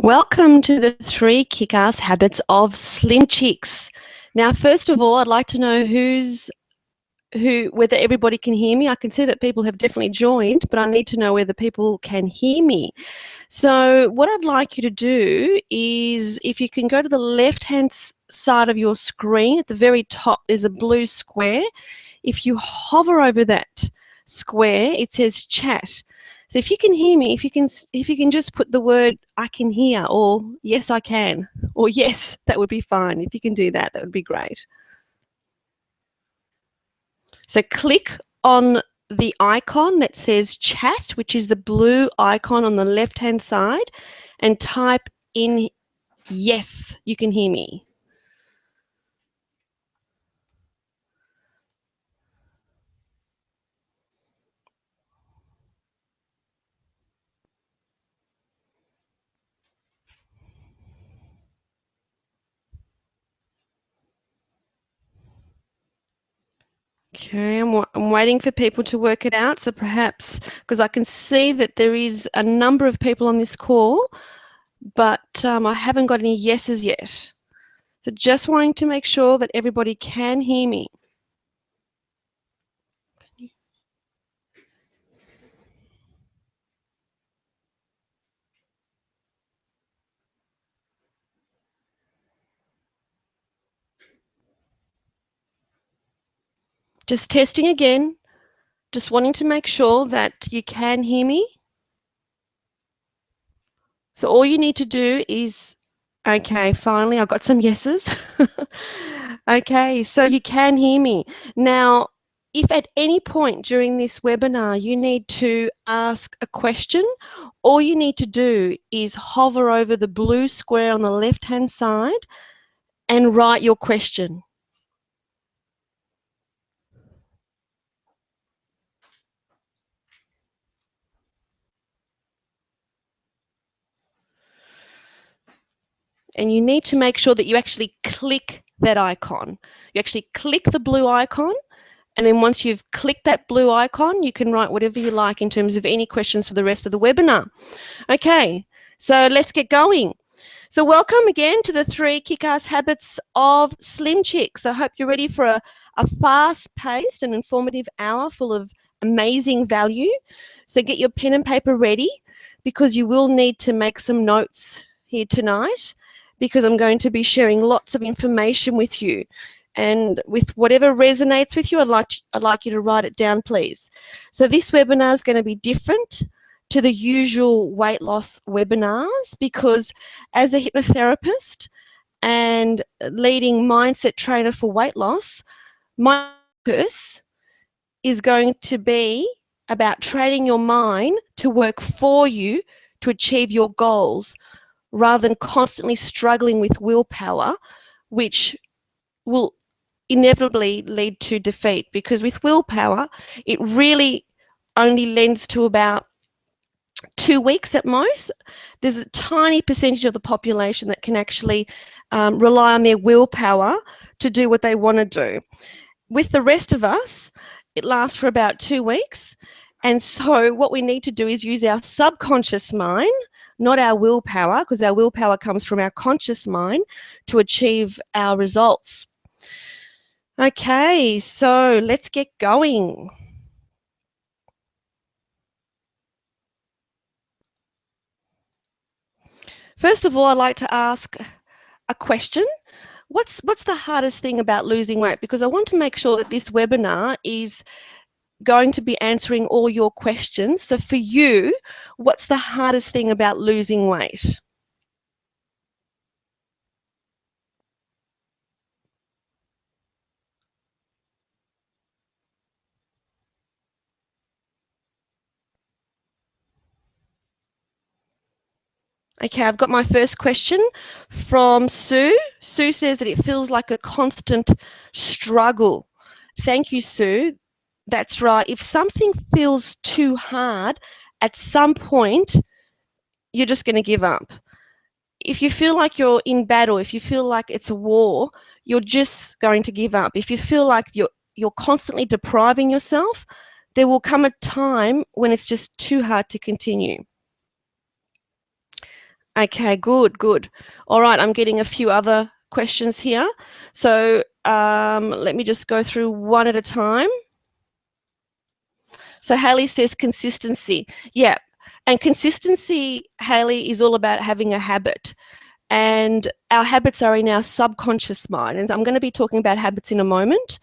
Welcome to the 3 Kick-Ass Habits of Slim Chicks. Now, first of all, I'd like to know whether everybody can hear me. I can see that people have definitely joined, but I need to know whether people can hear me. So what I'd like you to do is, if you can go to the left-hand side of your screen, at the very top, there's a blue square. If you hover over that square, it says chat. So if you can hear me, if you can just put the word "I can hear" or "yes, I can," or "yes," that would be fine. If you can do that, that would be great. So click on the icon that says chat, which is the blue icon on the left-hand side, and type in "yes, you can hear me." Okay, I'm waiting for people to work it out. So perhaps, because I can see that there is a number of people on this call, but I haven't got any yeses yet. So just wanting to make sure that everybody can hear me. Just testing again. Just wanting to make sure that you can hear me. So all you need to do is, okay, finally I got some yeses. Okay, so you can hear me. Now, if at any point during this webinar you need to ask a question, all you need to do is hover over the blue square on the left-hand side and write your question. And you need to make sure that you actually click that icon. You actually click the blue icon, and then once you've clicked that blue icon, you can write whatever you like in terms of any questions for the rest of the webinar. Okay, so let's get going. So welcome again to the 3 Kick-Ass Habits of Slim Chicks. I hope you're ready for a fast-paced and informative hour full of amazing value. So get your pen and paper ready, because you will need to make some notes here tonight, because I'm going to be sharing lots of information with you. And with whatever resonates with you, I'd like you to write it down, please. So this webinar is going to be different to the usual weight loss webinars, because as a hypnotherapist and leading mindset trainer for weight loss, my focus is going to be about training your mind to work for you to achieve your goals, rather than constantly struggling with willpower, which will inevitably lead to defeat. Because with willpower, it really only lends to about 2 weeks at most. There's a tiny percentage of the population that can actually rely on their willpower to do what they want to do. With the rest of us, it lasts for about 2 weeks. And so what we need to do is use our subconscious mind, not our willpower, because our willpower comes from our conscious mind, to achieve our results. Okay, so let's get going. First of all, I'd like to ask a question. What's the hardest thing about losing weight? Because I want to make sure that this webinar is going to be answering all your questions. So for you, what's the hardest thing about losing weight? Okay, I've got my first question from Sue. Sue says that it feels like a constant struggle. Thank you, Sue. That's right. If something feels too hard, at some point, you're just going to give up. If you feel like you're in battle, if you feel like it's a war, you're just going to give up. If you feel like you're constantly depriving yourself, there will come a time when it's just too hard to continue. Okay, good, good. All right, I'm getting a few other questions here. So let me just go through one at a time. So Haley says consistency. Yeah, and consistency, Haley, is all about having a habit. And our habits are in our subconscious mind. And I'm going to be talking about habits in a moment.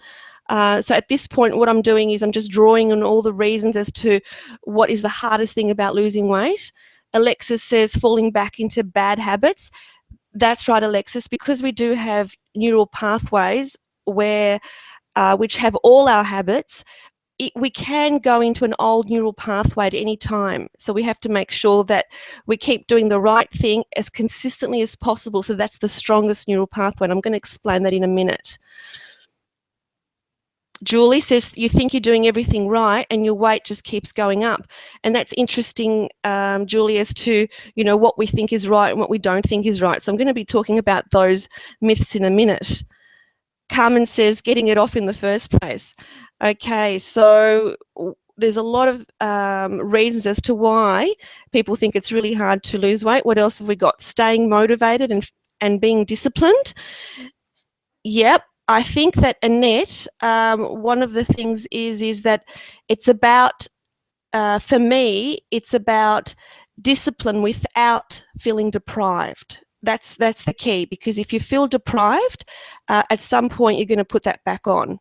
So at this point, what I'm doing is I'm just drawing on all the reasons as to what is the hardest thing about losing weight. Alexis says falling back into bad habits. That's right, Alexis, because we do have neural pathways where which have all our habits. We can go into an old neural pathway at any time. So we have to make sure that we keep doing the right thing as consistently as possible. So that's the strongest neural pathway. And I'm going to explain that in a minute. Julie says you think you're doing everything right and your weight just keeps going up. And that's interesting, Julie, as to, what we think is right and what we don't think is right. So I'm going to be talking about those myths in a minute. Carmen says getting it off in the first place. Okay, so there's a lot of reasons as to why people think it's really hard to lose weight. What else have we got? Staying motivated and being disciplined. Yep. I think that, Annette, one of the things is that it's about, for me, it's about discipline without feeling deprived. That's the key, because if you feel deprived, at some point you're going to put that back on.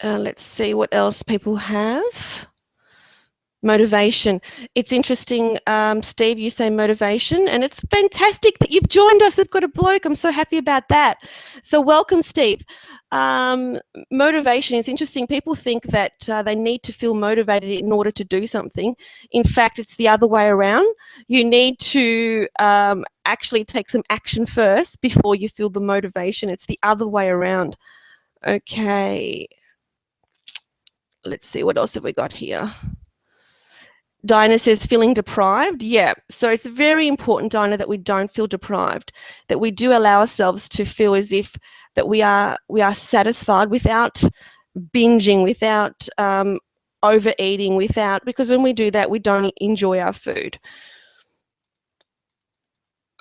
Let's see what else people have. Motivation. It's interesting, Steve, you say motivation, and it's fantastic that you've joined us. We've got a bloke. I'm so happy about that. So welcome, Steve. Motivation is interesting. People think that they need to feel motivated in order to do something. In fact, it's the other way around. You need to actually take some action first before you feel the motivation. It's the other way around. Okay. Let's see, what else have we got here? Dinah says feeling deprived. Yeah, so it's very important, Dinah, that we don't feel deprived, that we do allow ourselves to feel as if that we are satisfied without binging, without overeating, because when we do that, we don't enjoy our food.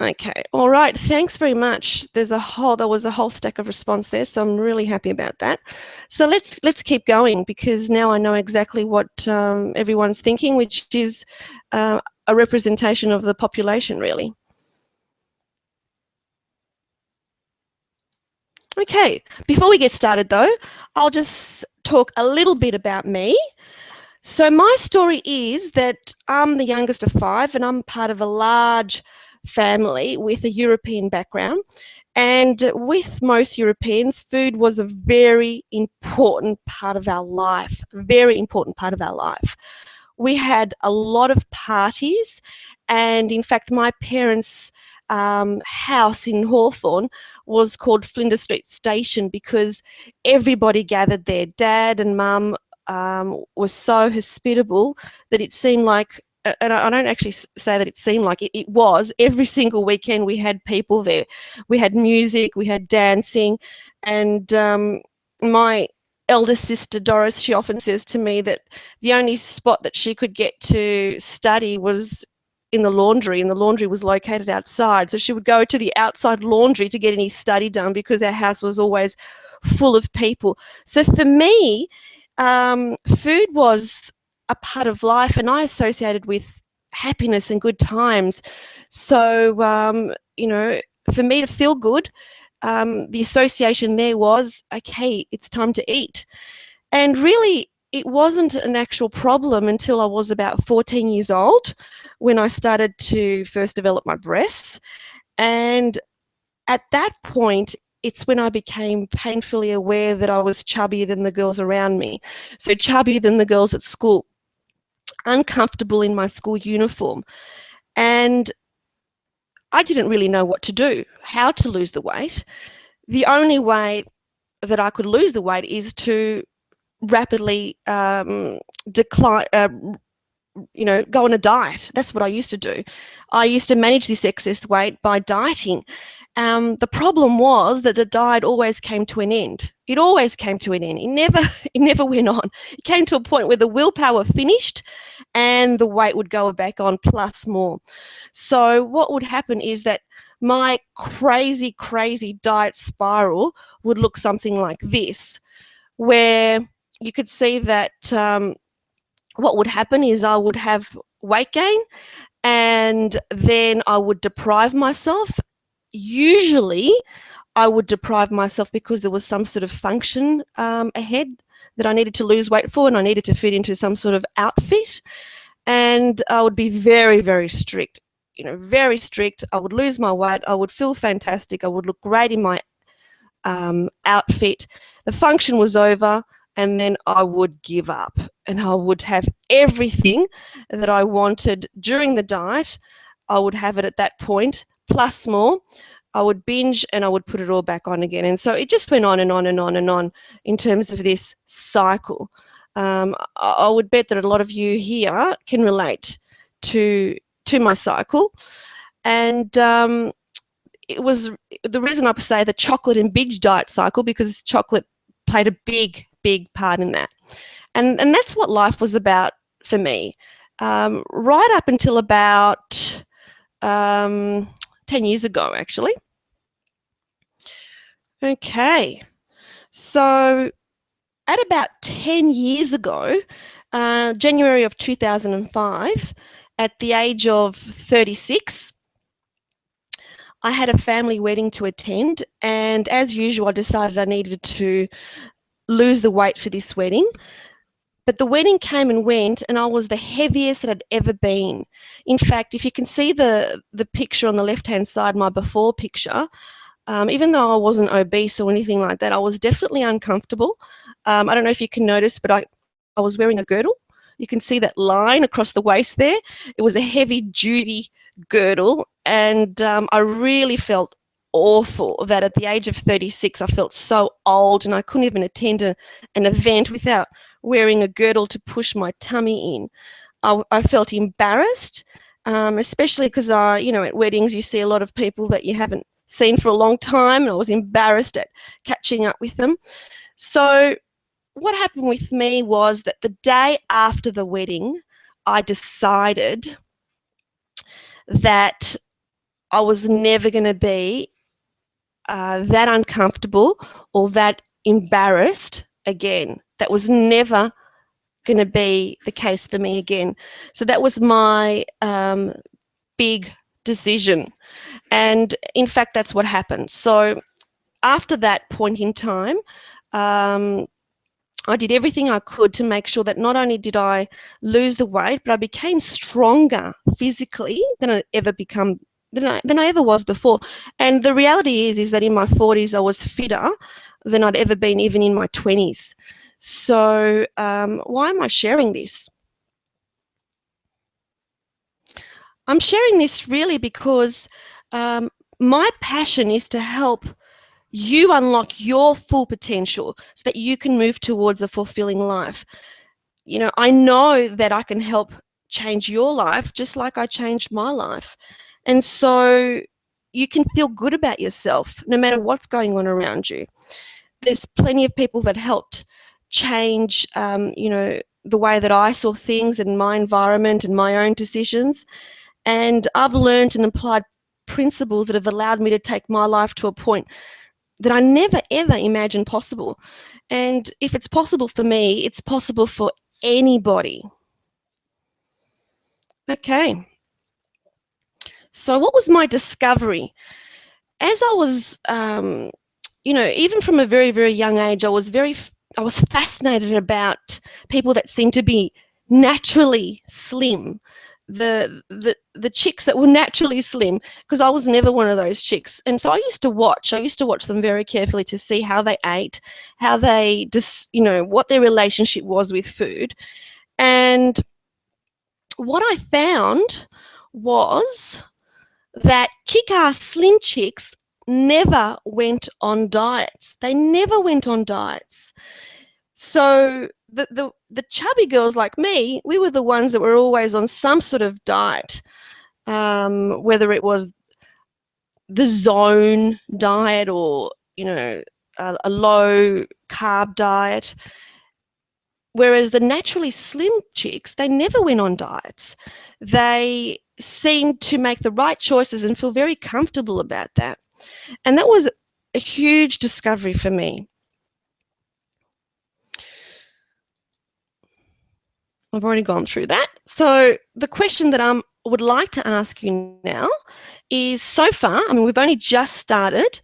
Okay, all right, thanks very much. There was a whole stack of response there, so I'm really happy about that. So let's keep going, because now I know exactly what everyone's thinking, which is a representation of the population, really. Okay, before we get started though, I'll just talk a little bit about me. So my story is that I'm the youngest of 5 and I'm part of a large family with a European background. And with most Europeans, food was a very important part of our life, very important part of our life. We had a lot of parties, and in fact, my parents' house in Hawthorne was called Flinders Street Station because everybody gathered there. Dad and Mum was so hospitable that it seemed like, and I don't actually say that it seemed like, it was, every single weekend we had people there. We had music, we had dancing, and my eldest sister Doris, she often says to me that the only spot that she could get to study was in the laundry, and the laundry was located outside. So she would go to the outside laundry to get any study done because our house was always full of people. So for me, food was a part of life, and I associated with happiness and good times. So, for me to feel good, the association there was, okay, it's time to eat. And really, it wasn't an actual problem until I was about 14 years old when I started to first develop my breasts. And at that point, it's when I became painfully aware that I was chubbier than the girls around me. So chubbier than the girls at school, uncomfortable in my school uniform. And I didn't really know what to do, how to lose the weight. The only way that I could lose the weight is to rapidly decline, go on a diet. That's what I used to do. I used to manage this excess weight by dieting. The problem was that the diet always came to an end. It always came to an end. It never went on. It came to a point where the willpower finished and the weight would go back on plus more. So what would happen is that my crazy, crazy diet spiral would look something like this, where you could see that what would happen is I would have weight gain and then I would deprive myself. Usually I would deprive myself because there was some sort of function ahead that I needed to lose weight for, and I needed to fit into some sort of outfit. And I would be very, very strict, very strict. I would lose my weight. I would feel fantastic. I would look great in my outfit. The function was over, and then I would give up, and I would have everything that I wanted during the diet. I would have it at that point, plus more. I would binge and I would put it all back on again. And so it just went on and on and on and on in terms of this cycle. I would bet that a lot of you here can relate to my cycle. And it was the reason I say the chocolate and binge diet cycle, because chocolate played a big, big part in that. And that's what life was about for me, right up until about 10 years ago, actually. Okay, so at about 10 years ago, January of 2005, at the age of 36, I had a family wedding to attend, and as usual, I decided I needed to lose the weight for this wedding. But the wedding came and went, and I was the heaviest that I'd ever been. In fact, if you can see the picture on the left-hand side, my before picture, even though I wasn't obese or anything like that, I was definitely uncomfortable. I don't know if you can notice, but I was wearing a girdle. You can see that line across the waist there. It was a heavy-duty girdle, and I really felt awful that at the age of 36, I felt so old and I couldn't even attend an event without wearing a girdle to push my tummy in. I felt embarrassed, especially because, at weddings you see a lot of people that you haven't seen for a long time, and I was embarrassed at catching up with them. So what happened with me was that the day after the wedding, I decided that I was never going to be that uncomfortable or that embarrassed again. That was never going to be the case for me again. So that was my big decision. And in fact, that's what happened. So after that point in time, I did everything I could to make sure that not only did I lose the weight, but I became stronger physically than I ever was before. And the reality is that in my 40s, I was fitter than I'd ever been, even in my 20s. So why am I sharing this? I'm sharing this really because my passion is to help you unlock your full potential so that you can move towards a fulfilling life. I know that I can help change your life just like I changed my life. And so you can feel good about yourself no matter what's going on around you. There's plenty of people that helped change, the way that I saw things and my environment and my own decisions. And I've learned and applied principles that have allowed me to take my life to a point that I never, ever imagined possible. And if it's possible for me, it's possible for anybody. Okay. So what was my discovery? As I was, even from a very, very young age, I was fascinated about people that seemed to be naturally slim. The chicks that were naturally slim, because I was never one of those chicks. And so I used to watch them very carefully to see how they ate, how they what their relationship was with food. And what I found was that kick-ass slim chicks never went on diets. They never went on diets. So the chubby girls like me, we were the ones that were always on some sort of diet, whether it was the zone diet, or, you know, a low carb diet. Whereas the naturally slim chicks, they never went on diets. They seemed to make the right choices and feel very comfortable about that. And that was a huge discovery for me. I've already gone through that. So the question that I would like to ask you now is, so far, I mean, we've only just started,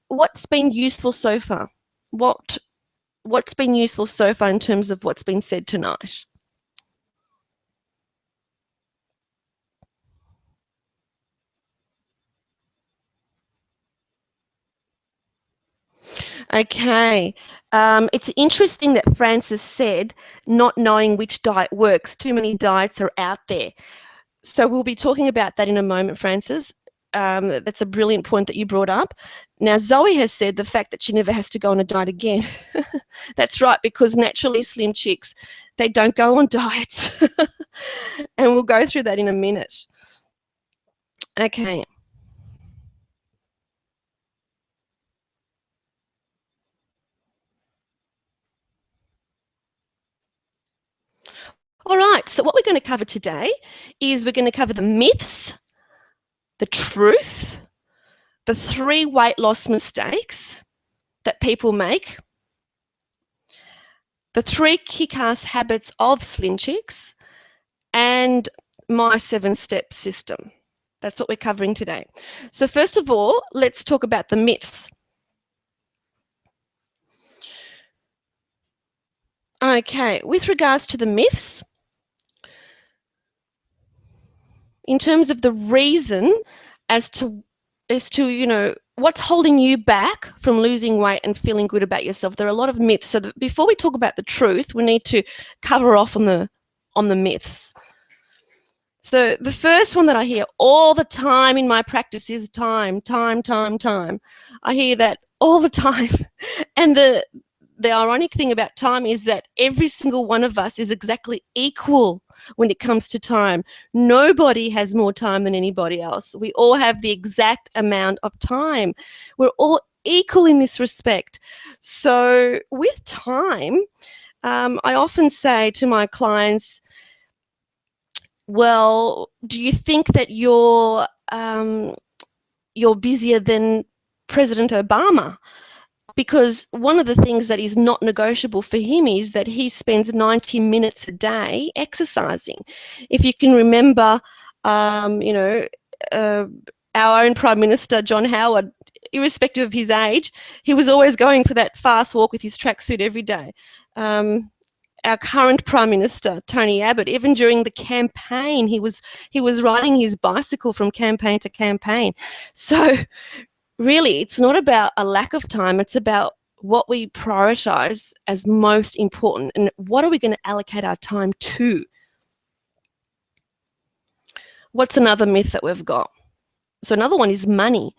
what's been useful so far? What's been useful so far in terms of what's been said tonight? Okay. It's interesting that Frances said not knowing which diet works. Too many diets are out there. So we'll be talking about that in a moment, Frances. That's a brilliant point that you brought up. Now, Zoe has said the fact that she never has to go on a diet again. That's right, because naturally slim chicks, they don't go on diets. And we'll go through that in a minute. Okay. All right, so what we're going to cover today is we're going to cover the myths, the truth, the 3 weight loss mistakes that people make, the 3 kick-ass habits of slim chicks, and my 7-step system. That's what we're covering today. So first of all, let's talk about the myths. Okay, with regards to the myths, in terms of the reason as to, you know, what's holding you back from losing weight and feeling good about yourself, there are a lot of myths. So before we talk about the truth, we need to cover off on the myths. So the first one that I hear all the time in my practice is time. I hear that all the time. And the ironic thing about time is that every single one of us is exactly equal when it comes to time. Nobody has more time than anybody else. We all have the exact amount of time. We're all equal in this respect. So with time, I often say to my clients, well, do you think that you're busier than President Obama? Because one of the things that is not negotiable for him is that he spends 90 minutes a day exercising. If you can remember, you know, our own Prime Minister, John Howard, irrespective of his age, he was always going for that fast walk with his tracksuit every day. Our current Prime Minister, Tony Abbott, even during the campaign, he was riding his bicycle from campaign to campaign. So really, it's not about a lack of time, it's about what we prioritize as most important and what are we going to allocate our time to. What's another myth that we've got? So another one is money.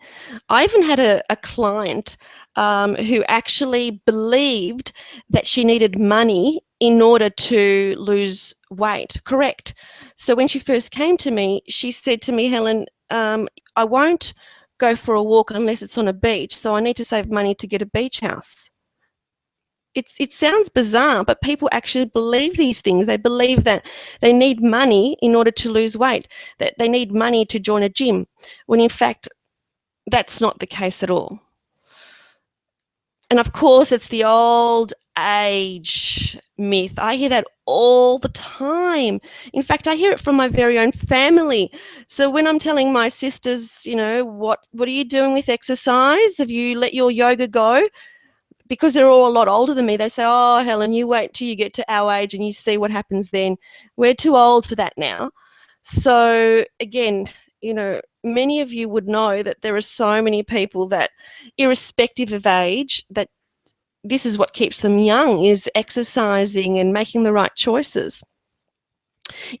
I even had a client who actually believed that she needed money in order to lose weight. Correct. So when she first came to me, she said to me, Helen, I won't go for a walk unless it's on a beach, so I need to save money to get a beach house. It sounds bizarre, but people actually believe these things. They believe that they need money in order to lose weight, that they need money to join a gym, when in fact, that's not the case at all. And of course, it's the old age myth. I hear that all the time. In fact, I hear it from my very own family. So when I'm telling my sisters, you know, what are you doing with exercise? Have you let your yoga go? Because they're all a lot older than me, they say, oh, Helen, you wait till you get to our age and you see what happens then. We're too old for that now. So again, you know, many of you would know that there are so many people that, irrespective of age, that this is what keeps them young, is exercising and making the right choices.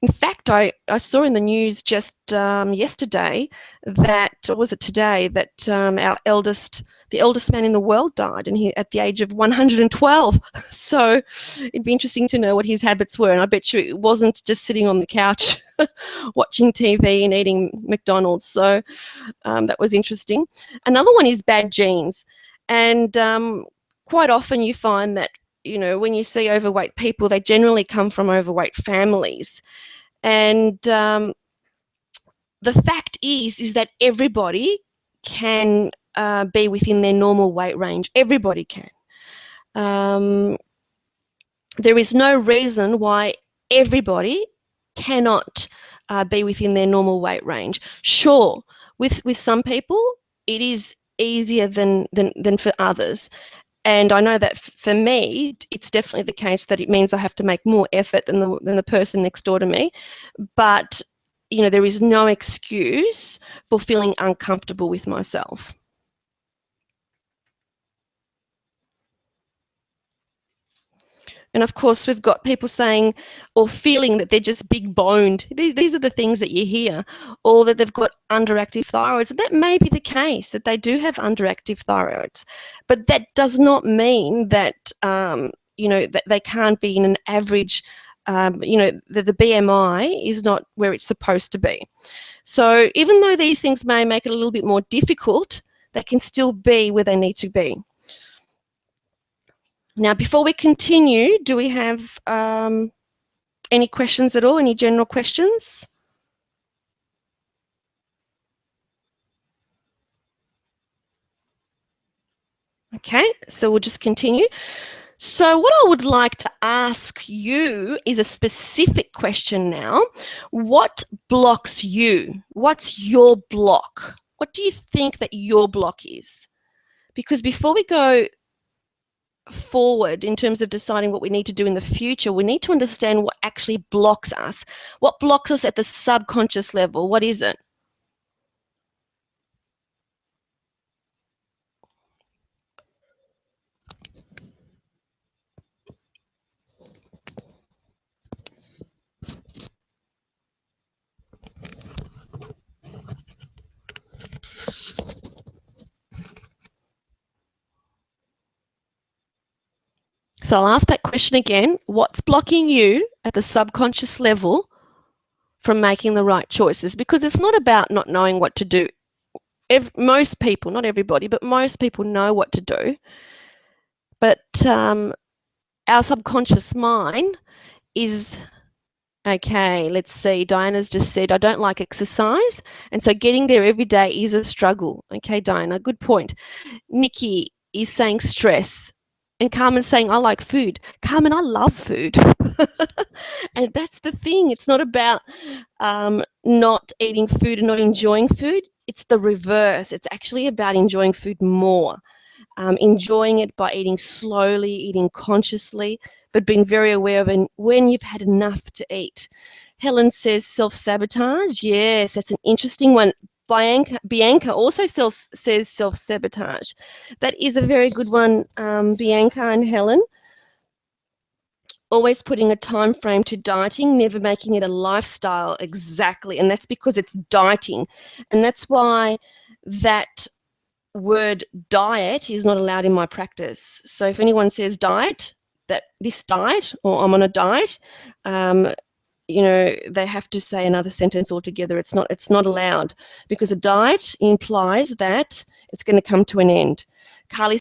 In fact, I saw in the news just yesterday that, or was it today, that the eldest man in the world died, and at the age of 112. So it'd be interesting to know what his habits were, and I bet you it wasn't just sitting on the couch watching TV and eating McDonald's. So that was interesting. Another one is bad genes. And quite often you find that, when you see overweight people, they generally come from overweight families. And the fact is that everybody can be within their normal weight range. Everybody can. There is no reason why everybody cannot be within their normal weight range. Sure, with some people, it is easier than for others. And I know that for me, it's definitely the case that it means I have to make more effort than the person next door to me. But, there is no excuse for feeling uncomfortable with myself. And of course, we've got people saying or feeling that they're just big boned. These are the things that you hear, or that they've got underactive thyroids. And that may be the case, that they do have underactive thyroids, but that does not mean that, that they can't be in an average, the BMI is not where it's supposed to be. So even though these things may make it a little bit more difficult, they can still be where they need to be. Now, before we continue, do we have any questions at all? Any general questions? Okay, so we'll just continue. So what I would like to ask you is a specific question now. What blocks you? What's your block? What do you think that your block is? Because before we go forward in terms of deciding what we need to do in the future, we need to understand what actually blocks us. What blocks us at the subconscious level? What is it? So I'll ask that question again. What's blocking you at the subconscious level from making the right choices? Because it's not about not knowing what to do. Most people, not everybody, but most people know what to do. But our subconscious mind is, okay, let's see, Diana's just said, I don't like exercise. And so getting there every day is a struggle. Okay, Diana, good point. Nikki is saying stress. And Carmen's saying, I like food. Carmen, I love food. And that's the thing. It's not about not eating food and not enjoying food. It's the reverse. It's actually about enjoying food more. Enjoying it by eating slowly, eating consciously, but being very aware of when you've had enough to eat. Helen says self-sabotage. Yes, that's an interesting one. Bianca also says self-sabotage. That is a very good one, Bianca and Helen. Always putting a time frame to dieting, never making it a lifestyle. Exactly. And that's because it's dieting. And that's why that word diet is not allowed in my practice. So if anyone says diet, that this diet, or I'm on a diet, they have to say another sentence altogether. It's not allowed, because a diet implies that it's going to come to an end. Carly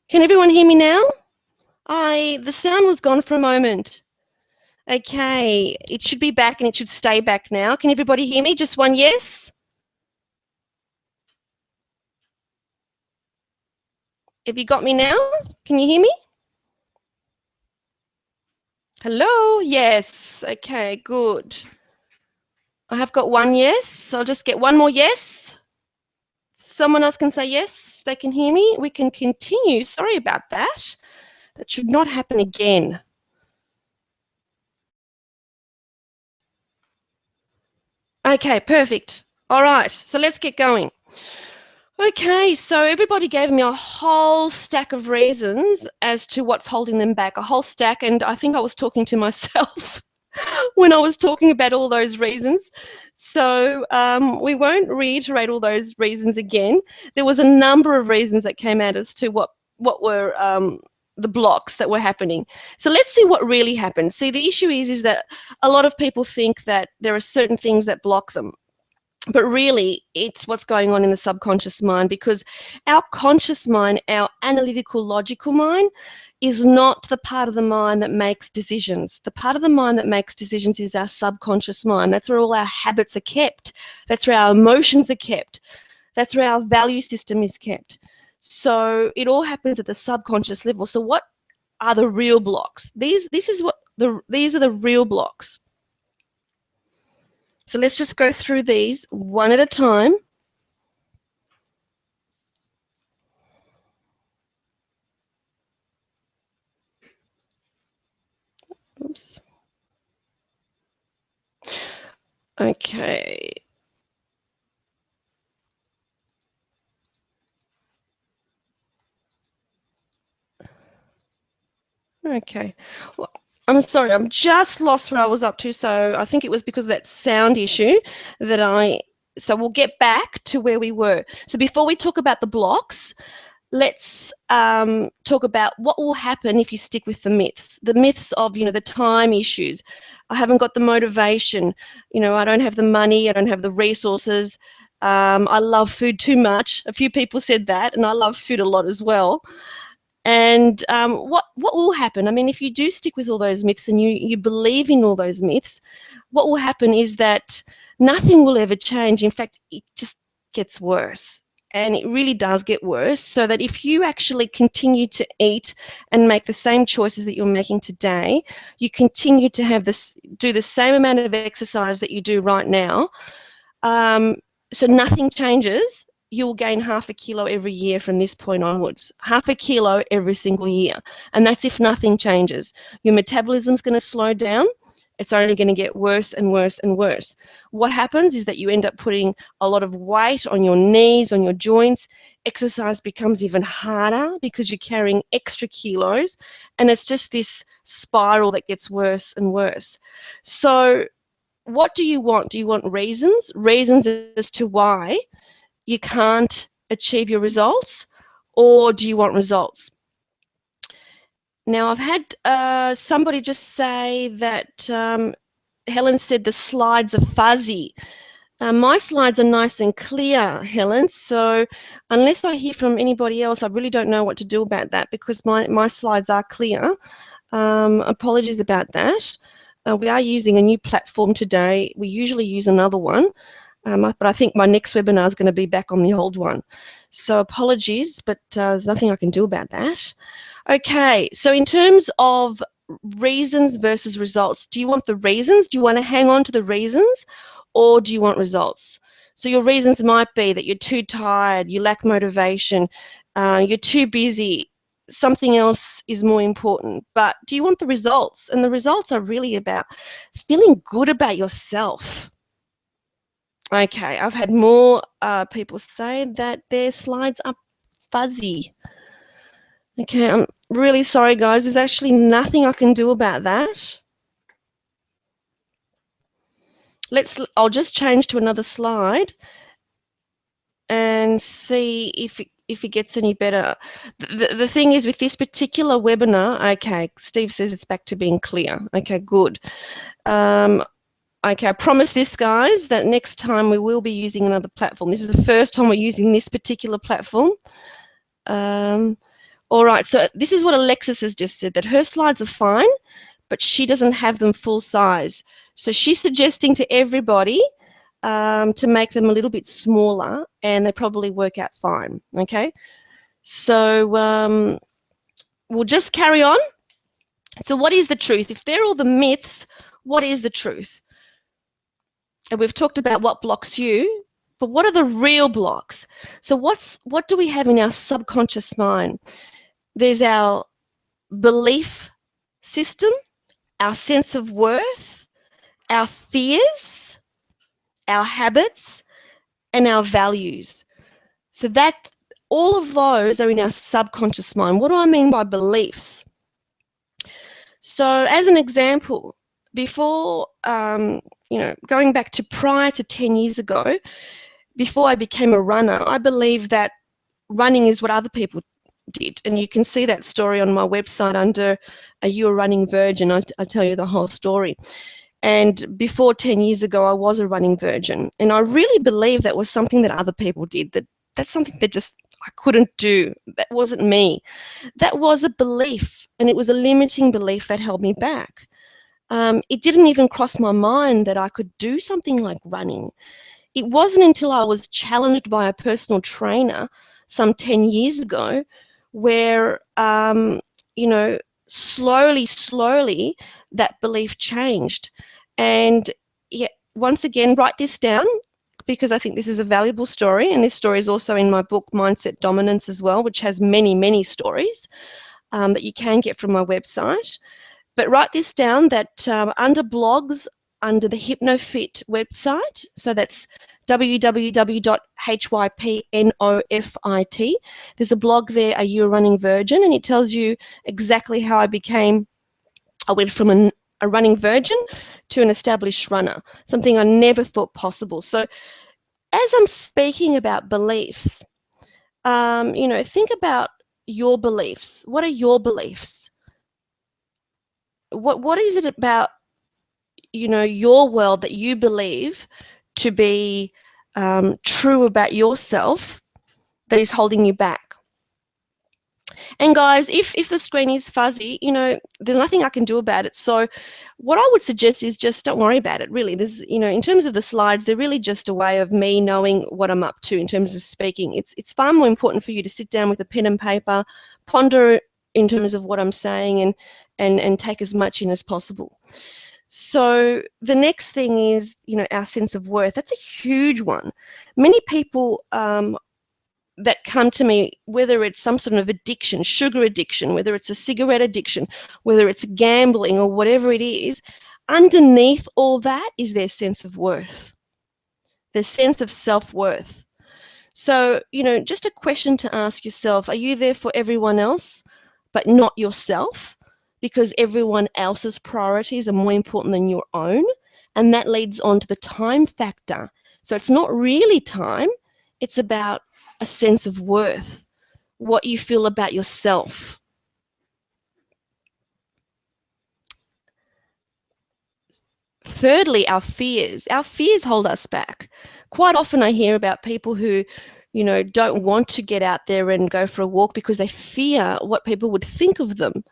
Can everyone hear me now? The sound was gone for a moment. Okay, it should be back and it should stay back now. Can everybody hear me? Just one yes? Have you got me now? Can you hear me? Hello? Yes. Okay, good. I have got one yes. So I'll just get one more yes. Someone else can say yes. They can hear me. We can continue. Sorry about that. That should not happen again. Okay, perfect. All right, so let's get going. Okay, so everybody gave me a whole stack of reasons as to what's holding them back, a whole stack, and I think I was talking to myself when I was talking about all those reasons. So we won't reiterate all those reasons again. There was a number of reasons that came out as to what were the blocks that were happening. So let's see what really happened. See, the issue is that a lot of people think that there are certain things that block them. But really, it's what's going on in the subconscious mind, because our conscious mind, our analytical, logical mind, is not the part of the mind that makes decisions. The part of the mind that makes decisions is our subconscious mind. That's where all our habits are kept. That's where our emotions are kept. That's where our value system is kept. So it all happens at the subconscious level. So what are the real blocks? These are the real blocks. So let's just go through these one at a time. Oops. Okay. Okay. Well, I'm sorry, I'm just lost where I was up to. So I think it was because of that sound issue that so we'll get back to where we were. So before we talk about the blocks, let's talk about what will happen if you stick with the myths. The myths of, the time issues. I haven't got the motivation. I don't have the money. I don't have the resources. I love food too much. A few people said that, and I love food a lot as well. And what will happen? I mean, if you do stick with all those myths and you believe in all those myths, what will happen is that nothing will ever change. In fact, it just gets worse. And it really does get worse, so that if you actually continue to eat and make the same choices that you're making today, you continue to do the same amount of exercise that you do right now, so nothing changes, you'll gain half a kilo every year from this point onwards. Half a kilo every single year. And that's if nothing changes. Your metabolism's going to slow down. It's only going to get worse and worse and worse. What happens is that you end up putting a lot of weight on your knees, on your joints. Exercise becomes even harder because you're carrying extra kilos. And it's just this spiral that gets worse and worse. So what do you want? Do you want reasons? Reasons as to why you can't achieve your results, or do you want results? Now, I've had somebody just say that Helen said the slides are fuzzy. My slides are nice and clear, Helen, so unless I hear from anybody else, I really don't know what to do about that, because my slides are clear. Apologies about that. We are using a new platform today. We usually use another one. But I think my next webinar is going to be back on the old one. So apologies, but there's nothing I can do about that. Okay, so in terms of reasons versus results, do you want the reasons? Do you want to hang on to the reasons, or do you want results? So your reasons might be that you're too tired, you lack motivation, you're too busy, something else is more important. But do you want the results? And the results are really about feeling good about yourself. Okay, I've had more people say that their slides are fuzzy. Okay, I'm really sorry, guys. There's actually nothing I can do about that. I'll just change to another slide and see if it gets any better. The thing is, with this particular webinar, okay, Steve says it's back to being clear. Okay, good. Okay, I promise this, guys, that next time we will be using another platform. This is the first time we're using this particular platform. All right, so this is what Alexis has just said, that her slides are fine, but she doesn't have them full size. So she's suggesting to everybody to make them a little bit smaller, and they probably work out fine, okay? So we'll just carry on. So what is the truth? If they're all the myths, what is the truth? And we've talked about what blocks you, but what are the real blocks? So what do we have in our subconscious mind? There's our belief system, our sense of worth, our fears, our habits, and our values. So that all of those are in our subconscious mind. What do I mean by beliefs? So as an example, before, going back to prior to 10 years ago, before I became a runner, I believed that running is what other people did. And you can see that story on my website under You a Running Virgin. I tell you the whole story. And before 10 years ago, I was a running virgin. And I really believed that was something that other people did, that's something that just I couldn't do. That wasn't me. That was a belief, and it was a limiting belief that held me back. It didn't even cross my mind that I could do something like running. It wasn't until I was challenged by a personal trainer some 10 years ago where, slowly that belief changed. And yeah, once again, write this down because I think this is a valuable story. And this story is also in my book, Mindset Dominance, as well, which has many, many stories that you can get from my website. But write this down that under blogs, under the HypnoFit website, so that's www.hypnofit. There's a blog there, Are You a Running Virgin? And it tells you exactly how I went from a running virgin to an established runner, something I never thought possible. So as I'm speaking about beliefs, think about your beliefs. What are your beliefs? What is it about, your world that you believe to be true about yourself that is holding you back? And guys, if the screen is fuzzy, there's nothing I can do about it. So what I would suggest is just don't worry about it, really. There's, in terms of the slides, they're really just a way of me knowing what I'm up to in terms of speaking. It's far more important for you to sit down with a pen and paper, ponder in terms of what I'm saying, and take as much in as possible. So the next thing is, our sense of worth. That's a huge one. Many people that come to me, whether it's some sort of addiction, sugar addiction, whether it's a cigarette addiction, whether it's gambling or whatever it is, underneath all that is their sense of worth, their sense of self-worth. So, just a question to ask yourself, are you there for everyone else but not yourself? Because everyone else's priorities are more important than your own. And that leads on to the time factor. So it's not really time, it's about a sense of worth, what you feel about yourself. Thirdly, our fears. Our fears hold us back. Quite often I hear about people who, don't want to get out there and go for a walk because they fear what people would think of them.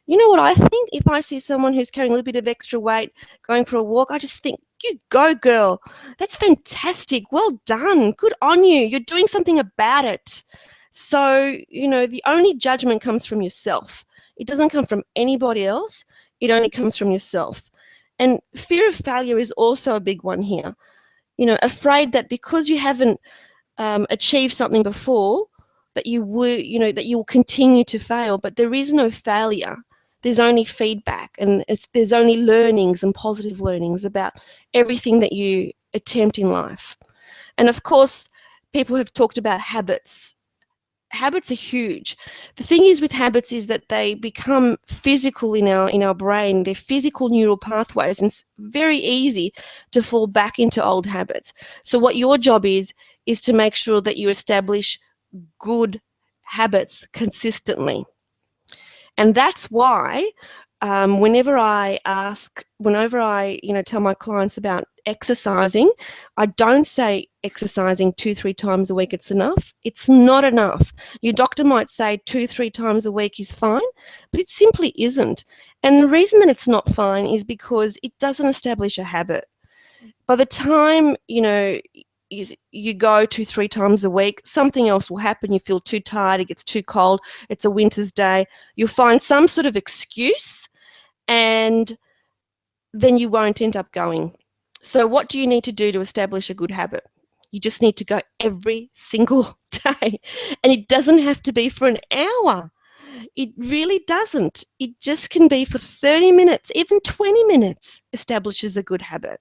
You know what I think? If I see someone who's carrying a little bit of extra weight going for a walk, I just think, you go, girl. That's fantastic. Well done. Good on you. You're doing something about it. So, the only judgment comes from yourself. It doesn't come from anybody else. It only comes from yourself. And fear of failure is also a big one here. Afraid that because you haven't achieved something before, that you will continue to fail. But there is no failure. There's only feedback, and there's only learnings and positive learnings about everything that you attempt in life. And of course, people have talked about habits. Habits are huge. The thing is with habits is that they become physical in our brain. They're physical neural pathways, and it's very easy to fall back into old habits. So what your job is to make sure that you establish good habits consistently. And that's why whenever I tell my clients about exercising, I don't say exercising 2-3 times a week it's enough. It's not enough. Your doctor might say 2-3 times a week is fine, but it simply isn't. And the reason that it's not fine is because it doesn't establish a habit. By the time, you go 2-3 times a week, something else will happen. You feel too tired, it gets too cold, it's a winter's day. You'll find some sort of excuse, and then you won't end up going. So what do you need to do to establish a good habit? You just need to go every single day. And it doesn't have to be for an hour. It really doesn't. It just can be for 30 minutes, even 20 minutes establishes a good habit.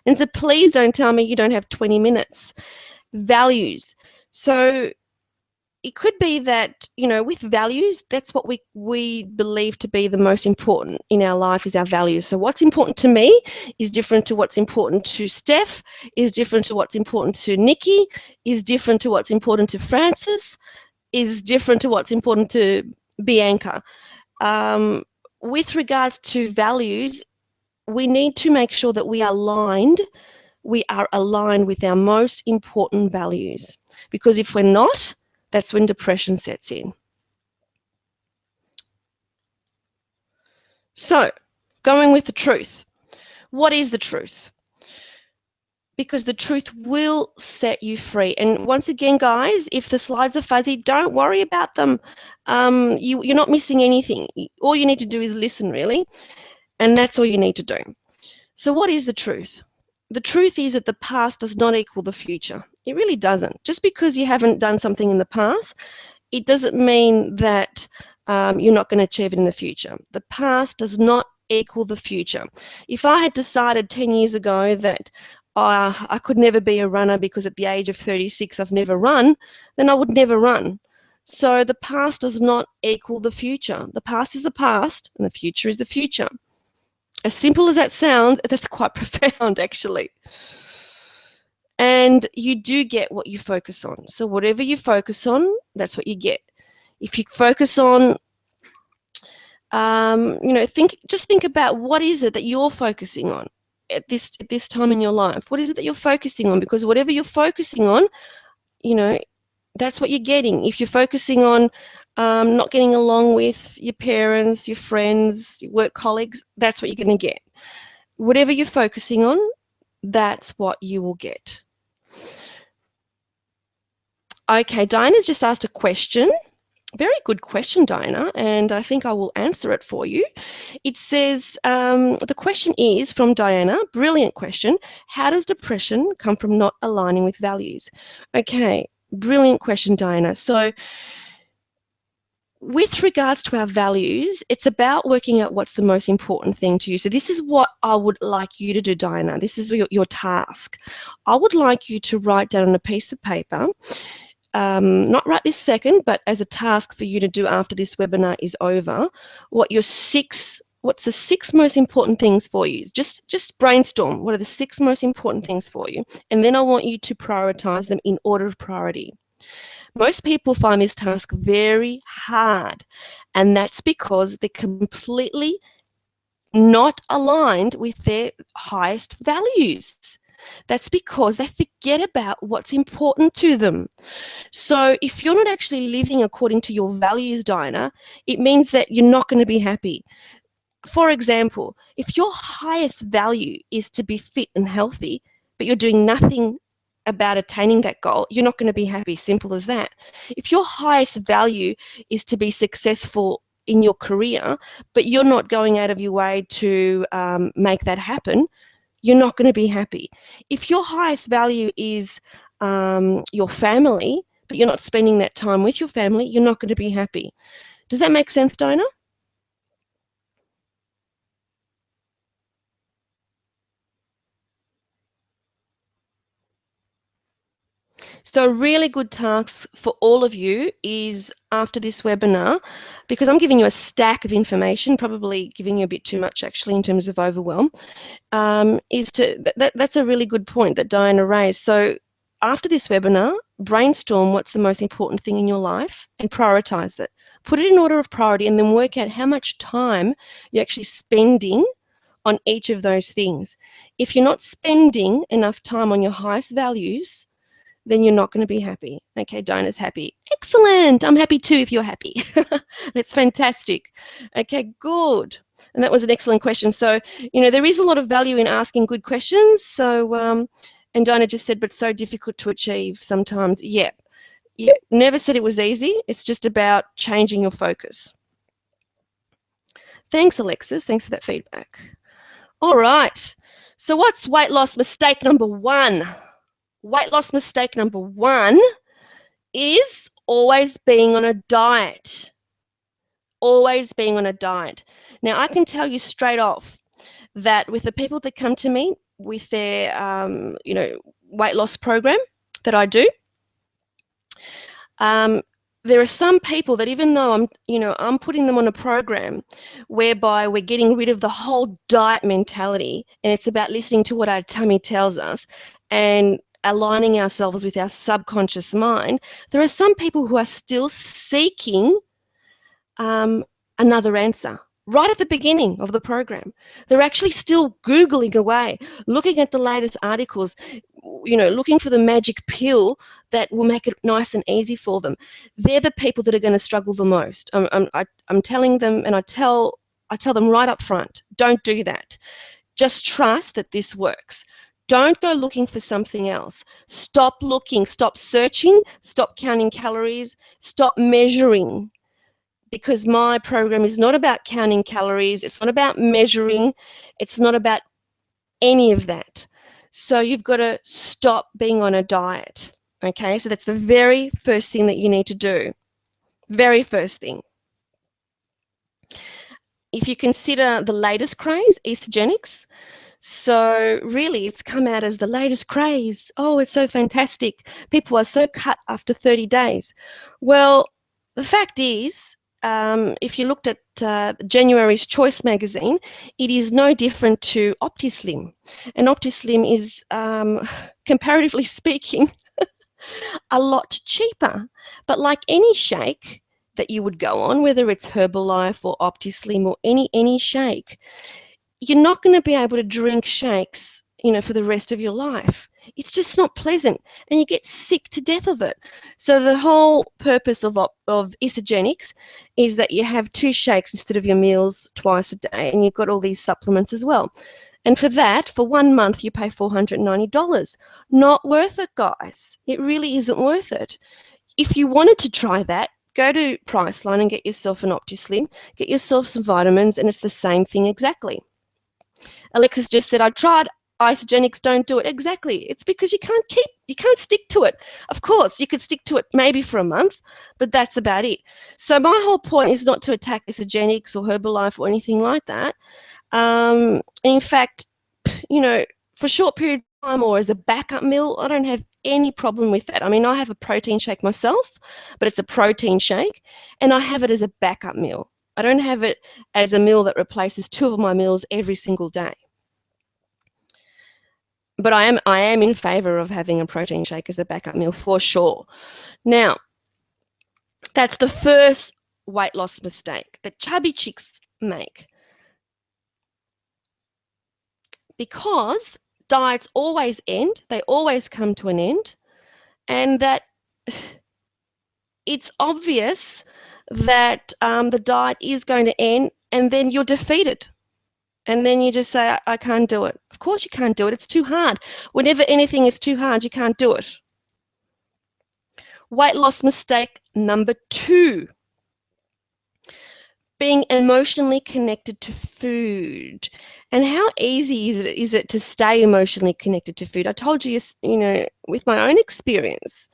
And so please don't tell me you don't have 20 minutes. Values. So it could be that, with values, that's what we believe to be the most important in our life is our values. So what's important to me is different to what's important to Steph, is different to what's important to Nikki, is different to what's important to Francis, is different to what's important to Bianca. With regards to values, we need to make sure that we are aligned with our most important values. Because if we're not, that's when depression sets in. So, going with the truth. What is the truth? Because the truth will set you free. And once again, guys, if the slides are fuzzy, don't worry about them. You're not missing anything. All you need to do is listen, really. And that's all you need to do. So what is the truth? The truth is that the past does not equal the future. It really doesn't. Just because you haven't done something in the past, it doesn't mean that you're not going to achieve it in the future. The past does not equal the future. If I had decided 10 years ago that I could never be a runner because at the age of 36 I've never run, then I would never run. So the past does not equal the future. The past is the past and the future is the future. As simple as that sounds, that's quite profound, actually. And you do get what you focus on. So whatever you focus on, that's what you get. If you focus on, think about what is it that you're focusing on at this time in your life. What is it that you're focusing on? Because whatever you're focusing on, that's what you're getting. If you're focusing on not getting along with your parents, your friends, your work colleagues, that's what you're going to get. Whatever you're focusing on, that's what you will get. Okay, Diana's just asked a question. Very good question, Diana, and I think I will answer it for you. It says, the question is from Diana, brilliant question. How does depression come from not aligning with values? Okay, brilliant question, Diana. So with regards to our values, it's about working out what's the most important thing to you. So this is what I would like you to do, Diana. This is your task. I would like you to write down on a piece of paper, not right this second, but as a task for you to do after this webinar is over, what's the 6 most important things for you? Just brainstorm. What are the 6 most important things for you? And then I want you to prioritize them in order of priority. Most people find this task very hard, and that's because they're completely not aligned with their highest values. That's because they forget about what's important to them. So if you're not actually living according to your values, Diana, it means that you're not going to be happy. For example, if your highest value is to be fit and healthy, but you're doing nothing about attaining that goal, you're not going to be happy. Simple as that. If your highest value is to be successful in your career, but you're not going out of your way to make that happen, you're not going to be happy. If your highest value is your family, but you're not spending that time with your family, you're not going to be happy. Does that make sense, Dinah? So a really good task for all of you is after this webinar, because I'm giving you a stack of information, probably giving you a bit too much actually in terms of overwhelm, that's a really good point that Diana raised. So after this webinar, brainstorm what's the most important thing in your life and prioritize it. Put it in order of priority and then work out how much time you're actually spending on each of those things. If you're not spending enough time on your highest values, then you're not going to be happy. Okay, Dinah's happy. Excellent. I'm happy too if you're happy. That's fantastic. Okay, good. And that was an excellent question. So, you know, there is a lot of value in asking good questions. So, and Dinah just said, but so difficult to achieve sometimes. Yeah. Yeah. Never said it was easy. It's just about changing your focus. Thanks, Alexis. Thanks for that feedback. All right. So what's weight loss mistake number one? Weight loss mistake number one is always being on a diet. Always being on a diet. Now, I can tell you straight off that with the people that come to me with their, you know, weight loss program that I do, there are some people that even though I'm putting them on a program whereby we're getting rid of the whole diet mentality, and it's about listening to what our tummy tells us and aligning ourselves with our subconscious mind, there are some people who are still seeking another answer. Right at the beginning of the program, they're actually still Googling away, looking at the latest articles, you know, looking for the magic pill that will make it nice and easy for them. They're the people that are going to struggle the most. I'm telling them, and I tell them right up front, don't do that. Just trust that this works. Don't go looking for something else. Stop looking, stop searching, stop counting calories, stop measuring. Because my program is not about counting calories, it's not about measuring, it's not about any of that. So you've got to stop being on a diet, okay? So that's the very first thing that you need to do. Very first thing. If you consider the latest craze, Isagenix, so really it's come out as the latest craze. Oh, it's so fantastic. People are so cut after 30 days. Well, the fact is, if you looked at January's Choice magazine, it is no different to OptiSlim. And OptiSlim is, comparatively speaking, a lot cheaper. But like any shake that you would go on, whether it's Herbalife or OptiSlim or any shake, you're not going to be able to drink shakes, you know, for the rest of your life. It's just not pleasant, and you get sick to death of it. So the whole purpose of Isagenix is that you have 2 shakes instead of your meals twice a day, and you've got all these supplements as well. And for that, for 1 month, you pay $490. Not worth it, guys. It really isn't worth it. If you wanted to try that, go to Priceline and get yourself an OptiSlim, get yourself some vitamins, and it's the same thing exactly. Alexis just said, I tried Isagenix, don't do it. Exactly. It's because you can't stick to it. Of course, you could stick to it maybe for a month, but that's about it. So my whole point is not to attack Isagenix or Herbalife or anything like that. In fact, you know, for short periods of time or as a backup meal, I don't have any problem with that. I mean, I have a protein shake myself, but it's a protein shake, and I have it as a backup meal. I don't have it as a meal that replaces 2 of my meals every single day. But I am in favor of having a protein shake as a backup meal for sure. Now, that's the first weight loss mistake that chubby chicks make. Because diets always end, they always come to an end, and that it's obvious that the diet is going to end, and then you're defeated. And then you just say, I can't do it. Of course you can't do it. It's too hard. Whenever anything is too hard, you can't do it. Weight loss mistake number 2. Being emotionally connected to food. And how easy is it to stay emotionally connected to food? I told you, you know, with my own experience,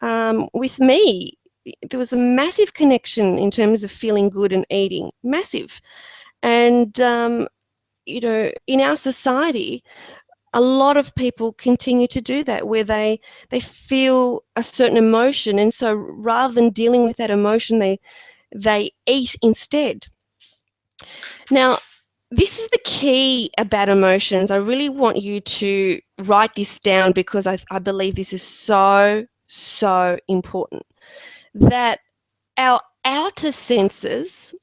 with me, there was a massive connection in terms of feeling good and eating. Massive. And you know, in our society, a lot of people continue to do that, where they feel a certain emotion, and so rather than dealing with that emotion, they eat instead. Now, this is the key about emotions. I really want you to write this down, because I believe this is so important. That our outer senses,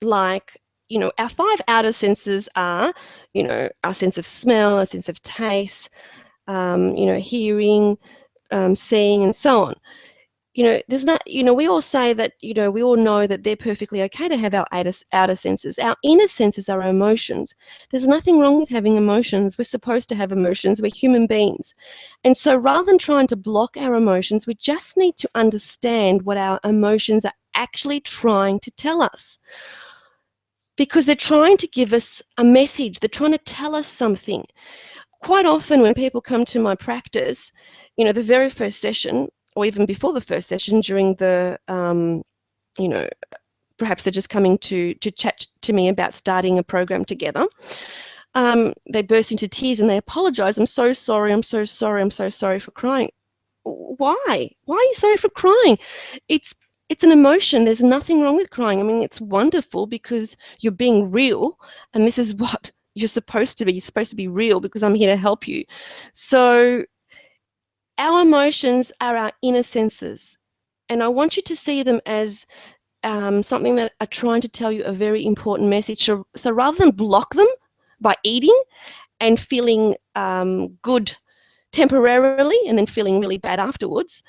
like you know, our 5 outer senses are, you know, our sense of smell, our sense of taste, you know, hearing, seeing, and so on. You know, there's not, you know, we all say that, you know, we all know that they're perfectly okay to have our outer senses. Our inner senses are our emotions. There's nothing wrong with having emotions. We're supposed to have emotions. We're human beings. And so rather than trying to block our emotions, we just need to understand what our emotions are actually trying to tell us. Because they're trying to give us a message. They're trying to tell us something. Quite often when people come to my practice, you know, the very first session, or even before the first session, during the, you know, perhaps they're just coming to chat to me about starting a program together. They burst into tears and they apologize. I'm so sorry, I'm so sorry, I'm so sorry for crying. Why? Why are you sorry for crying? It's an emotion. There's nothing wrong with crying. I mean, it's wonderful because you're being real, and this is what you're supposed to be. You're supposed to be real because I'm here to help you. So our emotions are our inner senses, and I want you to see them as something that are trying to tell you a very important message. So rather than block them by eating and feeling good temporarily and then feeling really bad afterwards,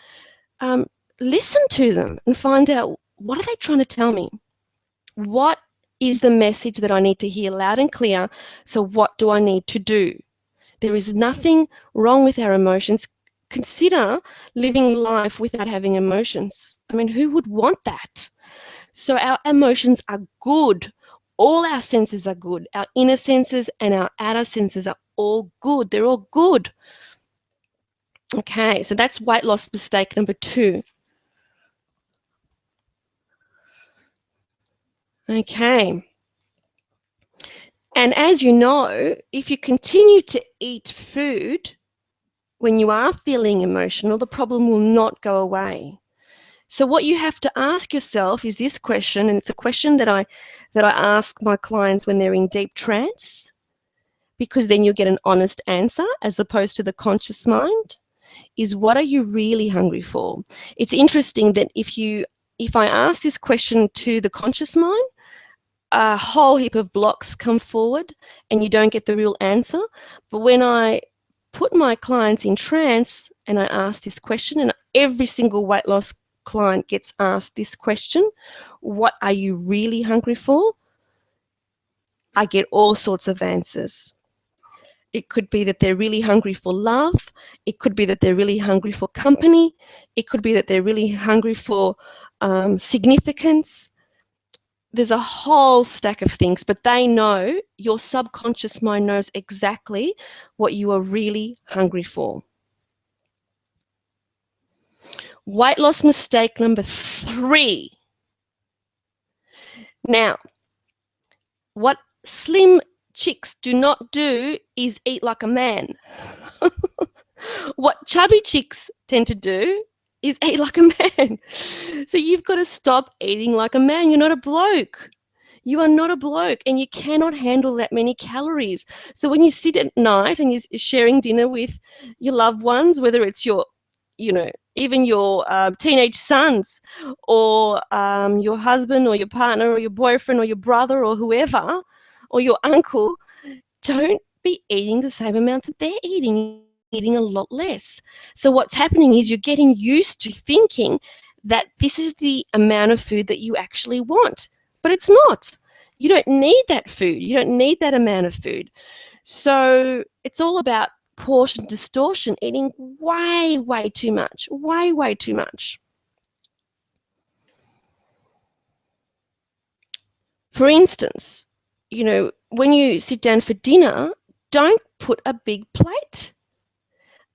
listen to them and find out, what are they trying to tell me? What is the message that I need to hear loud and clear? So what do I need to do? There is nothing wrong with our emotions. Consider living life without having emotions. I mean, who would want that? So our emotions are good. All our senses are good. Our inner senses and our outer senses are all good. They're all good. Okay, so that's weight loss mistake number 2. Okay. And as you know, if you continue to eat food when you are feeling emotional, the problem will not go away. So what you have to ask yourself is this question, and it's a question that I ask my clients when they're in deep trance, because then you get an honest answer as opposed to the conscious mind, is what are you really hungry for? It's interesting that if I ask this question to the conscious mind, a whole heap of blocks come forward and you don't get the real answer. But when I put my clients in trance and I ask this question, and every single weight loss client gets asked this question, what are you really hungry for? I get all sorts of answers. It could be that they're really hungry for love. It could be that they're really hungry for company. It could be that they're really hungry for significance. There's a whole stack of things, but they know, your subconscious mind knows exactly what you are really hungry for. Weight loss mistake number 3. Now, what slim chicks do not do is eat like a man. What chubby chicks tend to do is eat like a man. So you've got to stop eating like a man. You're not a bloke. You are not a bloke, and you cannot handle that many calories. So when you sit at night and you're sharing dinner with your loved ones, whether it's your, you know, even your teenage sons, or your husband or your partner or your boyfriend or your brother or whoever, or your uncle, don't be eating the same amount that they're eating a lot less. So what's happening is you're getting used to thinking that this is the amount of food that you actually want, but it's not. You don't need that food. You don't need that amount of food. So it's all about portion distortion, eating way, way too much, way, way too much. For instance, you know, when you sit down for dinner, don't put a big plate.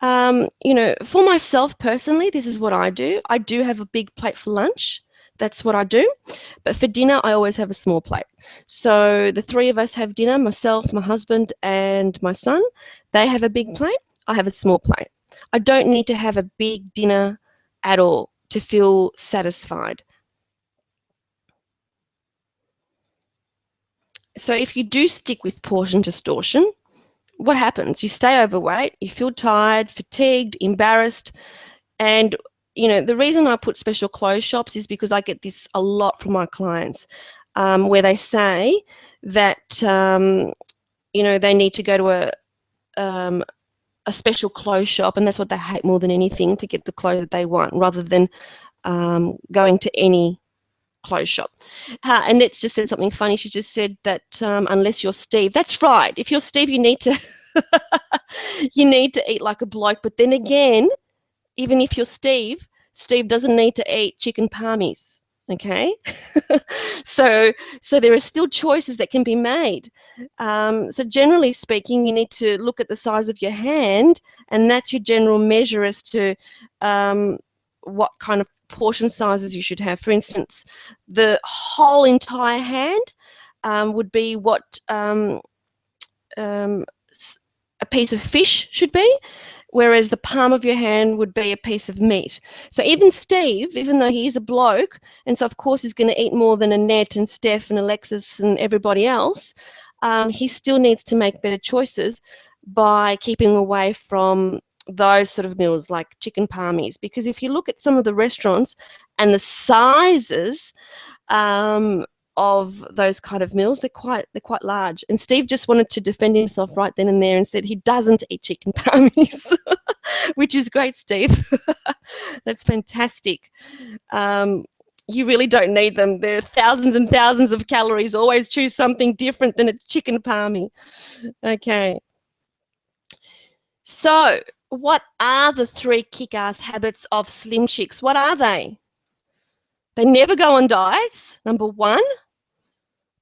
You know, for myself personally, this is what I do. I do have a big plate for lunch. That's what I do. But for dinner, I always have a small plate. So the 3 of us have dinner, myself, my husband, and my son. They have a big plate. I have a small plate. I don't need to have a big dinner at all to feel satisfied. So if you do stick with portion distortion, what happens? You stay overweight, you feel tired, fatigued, embarrassed. And, you know, the reason I put special clothes shops is because I get this a lot from my clients. where they say that they need to go to a special clothes shop, and that's what they hate more than anything, to get the clothes that they want, rather than going to any clothes shop. And Net's just said something funny. She just said that unless you're Steve, that's right. If you're Steve, you need to you need to eat like a bloke. But then again, even if you're Steve, Steve doesn't need to eat chicken palmies. Okay, so there are still choices that can be made. So generally speaking, you need to look at the size of your hand, and that's your general measure as to what kind of portion sizes you should have. For instance, the whole entire hand would be what a piece of fish should be, whereas the palm of your hand would be a piece of meat. So even Steve, even though he is a bloke, and so of course he's going to eat more than Annette and Steph and Alexis and everybody else, he still needs to make better choices by keeping away from those sort of meals like chicken palmies. Because if you look at some of the restaurants and the sizes of those kind of meals, they're quite large. And Steve just wanted to defend himself right then and there and said he doesn't eat chicken palmies, which is great, Steve. That's fantastic. You really don't need them. There are thousands and thousands of calories. Always choose something different than a chicken palmy. Okay. So, what are the 3 kick-ass habits of slim chicks? What are they? They never go on diets, number 1.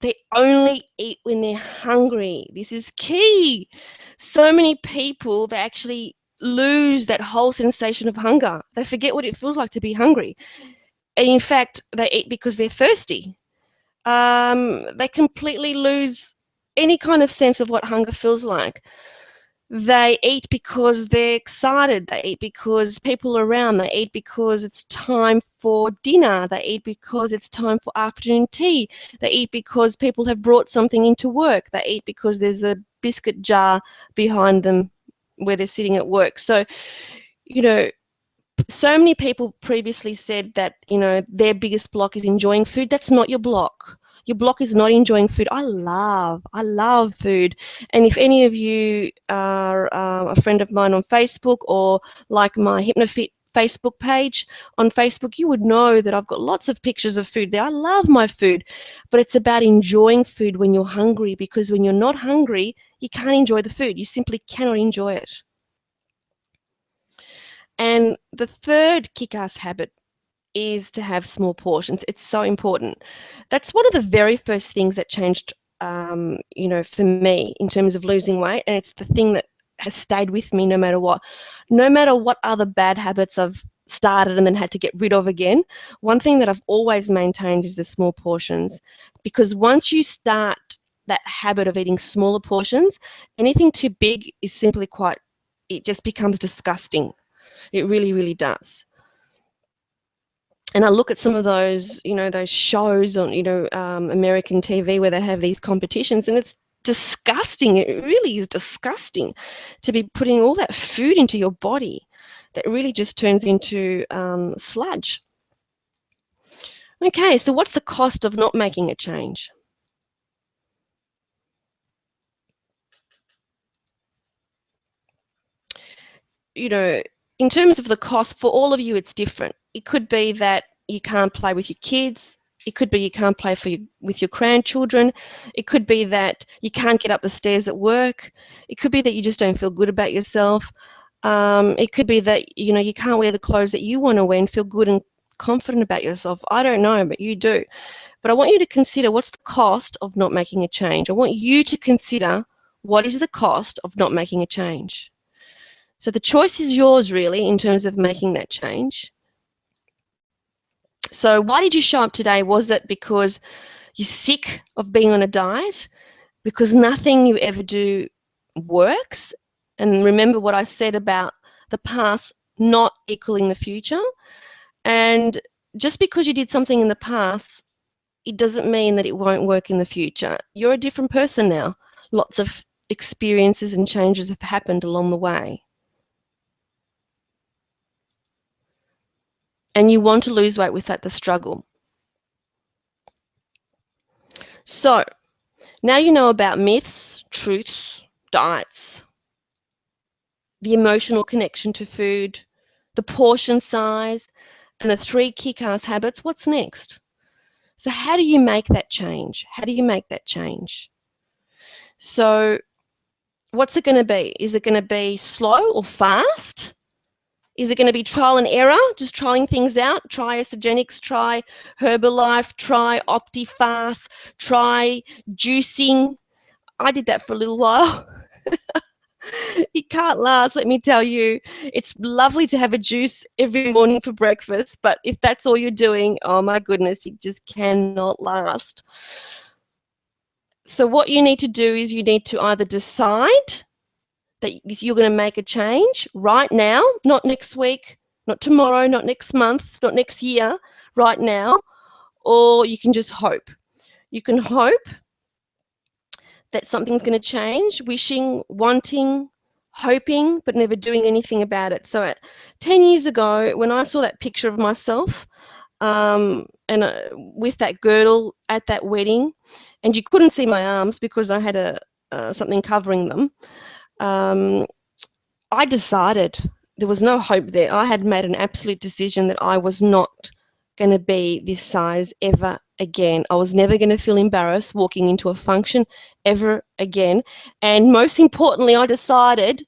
They only eat when they're hungry. This is key. So many people, they actually lose that whole sensation of hunger. They forget what it feels like to be hungry. And in fact, they eat because they're thirsty. They completely lose any kind of sense of what hunger feels like. They eat because they're excited. They eat because people are around. They eat because it's time for dinner. They eat because it's time for afternoon tea. They eat because people have brought something into work. They eat because there's a biscuit jar behind them where they're sitting at work. So, so many people previously said that, their biggest block is enjoying food. That's not your block. Your block is not enjoying food. I love food. And if any of you are a friend of mine on Facebook, or like my HypnoFit Facebook page on Facebook, you would know that I've got lots of pictures of food there. I love my food, but it's about enjoying food when you're hungry, because when you're not hungry, you can't enjoy the food. You simply cannot enjoy it. And the third kick-ass habit is to have small portions. It's so important. That's one of the very first things that changed, for me in terms of losing weight, and it's the thing that has stayed with me no matter what. No matter what other bad habits I've started and then had to get rid of again, one thing that I've always maintained is the small portions, because once you start that habit of eating smaller portions, anything too big is simply it just becomes disgusting. It really, really does. And I look at some of those, those shows on, American TV where they have these competitions, and it's disgusting. It really is disgusting to be putting all that food into your body that really just turns into sludge. Okay, so what's the cost of not making a change? In terms of the cost, for all of you, it's different. It could be that you can't play with your kids. It could be you can't play with your grandchildren. It could be that you can't get up the stairs at work. It could be that you just don't feel good about yourself. It could be that, you can't wear the clothes that you want to wear and feel good and confident about yourself. I don't know, but you do. But I want you to consider, what's the cost of not making a change? I want you to consider, what is the cost of not making a change? So the choice is yours, really, in terms of making that change. So why did you show up today? Was it because you're sick of being on a diet? Because nothing you ever do works? And remember what I said about the past not equaling the future? And just because you did something in the past, it doesn't mean that it won't work in the future. You're a different person now. Lots of experiences and changes have happened along the way. And you want to lose weight without the struggle. So now you know about myths, truths, diets, the emotional connection to food, the portion size, and the 3 kick-ass habits. What's next? So how do you make that change? How do you make that change? So what's it going to be? Is it going to be slow or fast? Is it going to be trial and error, just trying things out? Try Isagenix, try Herbalife, try OptiFast, try juicing. I did that for a little while. It can't last, let me tell you. It's lovely to have a juice every morning for breakfast, but if that's all you're doing, oh my goodness, it just cannot last. So what you need to do is you need to either decide that you're going to make a change right now, not next week, not tomorrow, not next month, not next year, right now, or you can just hope. You can hope that something's going to change, wishing, wanting, hoping, but never doing anything about it. So 10 years ago, when I saw that picture of myself with that girdle at that wedding, and you couldn't see my arms because I had something covering them, I decided there was no hope there. I had made an absolute decision that I was not going to be this size ever again. I was never going to feel embarrassed walking into a function ever again. And most importantly, I decided,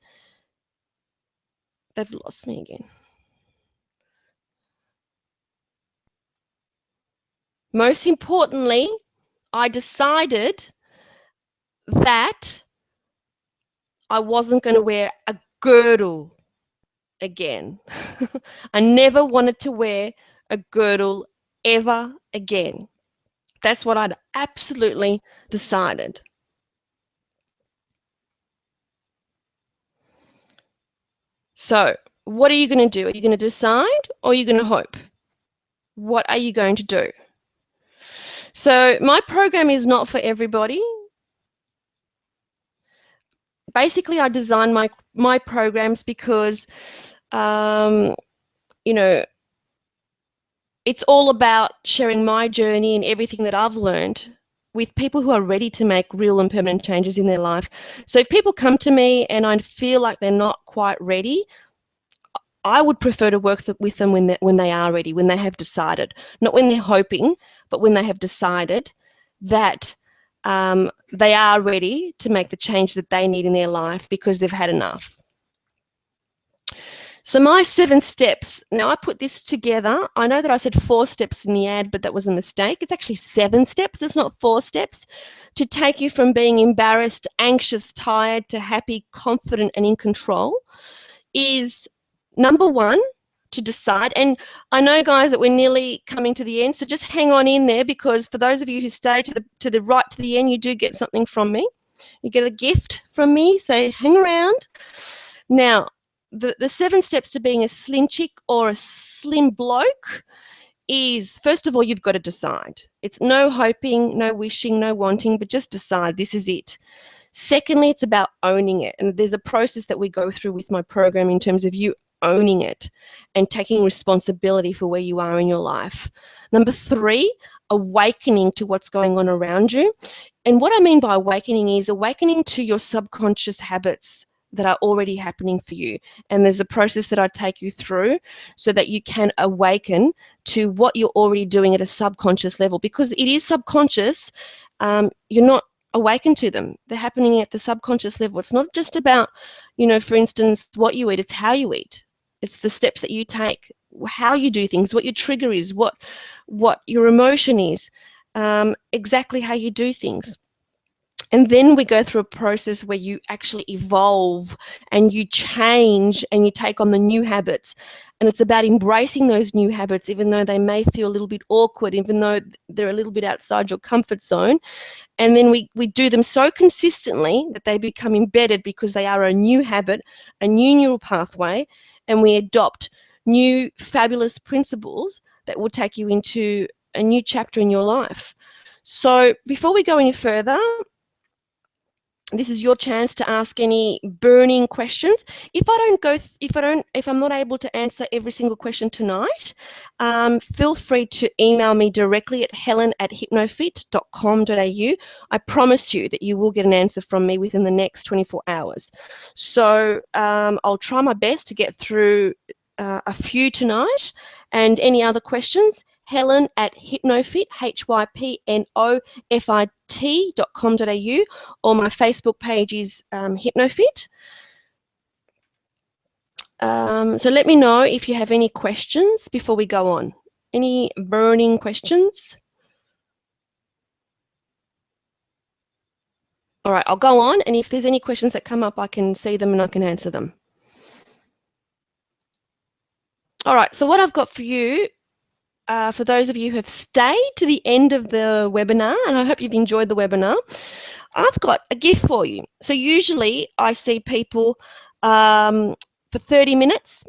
they've lost me again. Most importantly, I decided that I wasn't going to wear a girdle again. I never wanted to wear a girdle ever again. That's what I'd absolutely decided. So what are you going to do? Are you going to decide or are you going to hope? What are you going to do? So my program is not for everybody. Basically, I design my programs because, you know, it's all about sharing my journey and everything that I've learned with people who are ready to make real and permanent changes in their life. So if people come to me and I feel like they're not quite ready, I would prefer to work with them when they are ready, when they have decided, not when they're hoping, but when they have decided that they are ready to make the change that they need in their life because they've had enough. So my 7 steps, now I put this together. I know that I said 4 steps in the ad, but that was a mistake. It's actually 7 steps. It's not 4 steps to take you from being embarrassed, anxious, tired to happy, confident, and in control. Is number 1, to decide. And I know, guys, that we're nearly coming to the end, so just hang on in there, because for those of you who stay to the right to the end, you do get something from me. You get a gift from me, so hang around. Now, the 7 steps to being a slim chick or a slim bloke is, first of all, you've got to decide. It's no hoping, no wishing, no wanting, but just decide this is it. Secondly, it's about owning it. And there's a process that we go through with my program in terms of you owning it and taking responsibility for where you are in your life. Number 3, awakening to what's going on around you. And what I mean by awakening is awakening to your subconscious habits that are already happening for you. And there's a process that I take you through so that you can awaken to what you're already doing at a subconscious level, because it is subconscious. You're not awaken to them. They're happening at the subconscious level. It's not just about, for instance, what you eat, it's how you eat. It's the steps that you take, how you do things, what your trigger is, what your emotion is, exactly how you do things. And then we go through a process where you actually evolve and you change and you take on the new habits. And it's about embracing those new habits, even though they may feel a little bit awkward, even though they're a little bit outside your comfort zone. And then we do them so consistently that they become embedded, because they are a new habit, a new neural pathway, and we adopt new fabulous principles that will take you into a new chapter in your life. So before we go any further, This is your chance to ask any burning questions. If I'm not able to answer every single question tonight, feel free to email me directly at helen@hypnofit.com.au. I promise you that you will get an answer from me within the next 24 hours. So I'll try my best to get through a few tonight. And any other questions, helen@hypnofit, hypnofit.com.au, or my Facebook page is Hypnofit. So let me know if you have any questions before we go on. Any burning questions? All right, I'll go on, and if there's any questions that come up, I can see them and I can answer them. All right, so what I've got for you, for those of you who have stayed to the end of the webinar, and I hope you've enjoyed the webinar, I've got a gift for you. So usually I see people for 30 minutes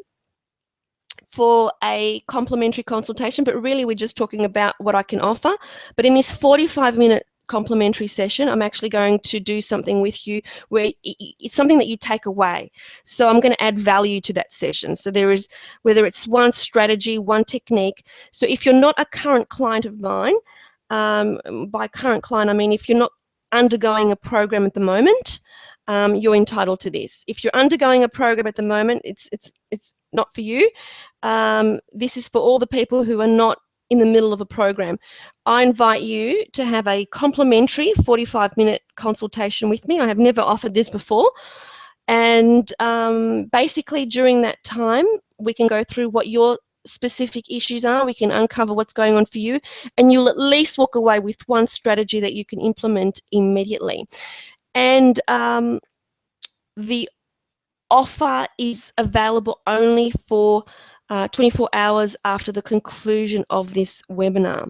for a complimentary consultation, but really we're just talking about what I can offer. But in this 45-minute complimentary session, I'm actually going to do something with you where it's something that you take away. So I'm going to add value to that session. So there is, whether it's one strategy, one technique. So if you're not a current client of mine, by current client, I mean if you're not undergoing a program at the moment, you're entitled to this. If you're undergoing a program at the moment, it's not for you. This is for all the people who are not in the middle of a program. I invite you to have a complimentary 45-minute consultation with me. I have never offered this before. And basically during that time, we can go through what your specific issues are. We can uncover what's going on for you, and you'll at least walk away with one strategy that you can implement immediately. And the offer is available only for 24 hours after the conclusion of this webinar.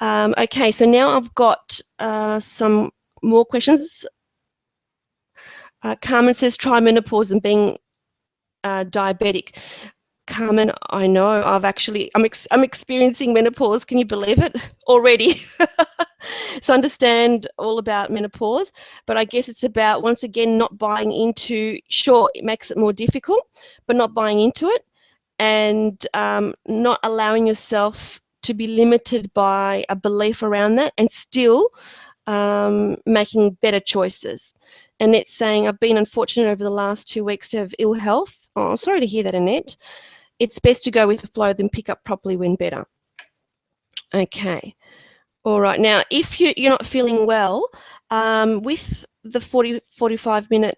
Okay, so now I've got some more questions. Carmen says, try menopause and being diabetic. Carmen, I know I'm experiencing menopause. Can you believe it already? So understand all about menopause, but I guess it's about, once again, not buying into, sure, it makes it more difficult, but not buying into it, and not allowing yourself to be limited by a belief around that, and still making better choices. Annette's saying, I've been unfortunate over the last 2 weeks to have ill health. Oh, sorry to hear that, Annette. It's best to go with the flow than pick up properly when better. Okay. All right. Now, if you're not feeling well, with the 45-minute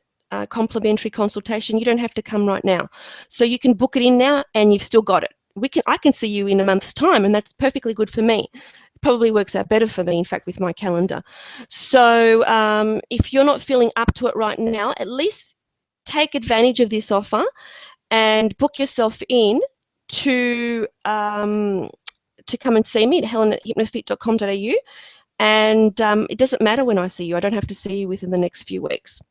complimentary consultation, you don't have to come right now. So you can book it in now and you've still got it. I can see you in a month's time, and that's perfectly good for me. It probably works out better for me, in fact, with my calendar. So if you're not feeling up to it right now, at least take advantage of this offer and book yourself in to come and see me at helen@hypnofit.com.au. And it doesn't matter when I see you. I don't have to see you within the next few weeks.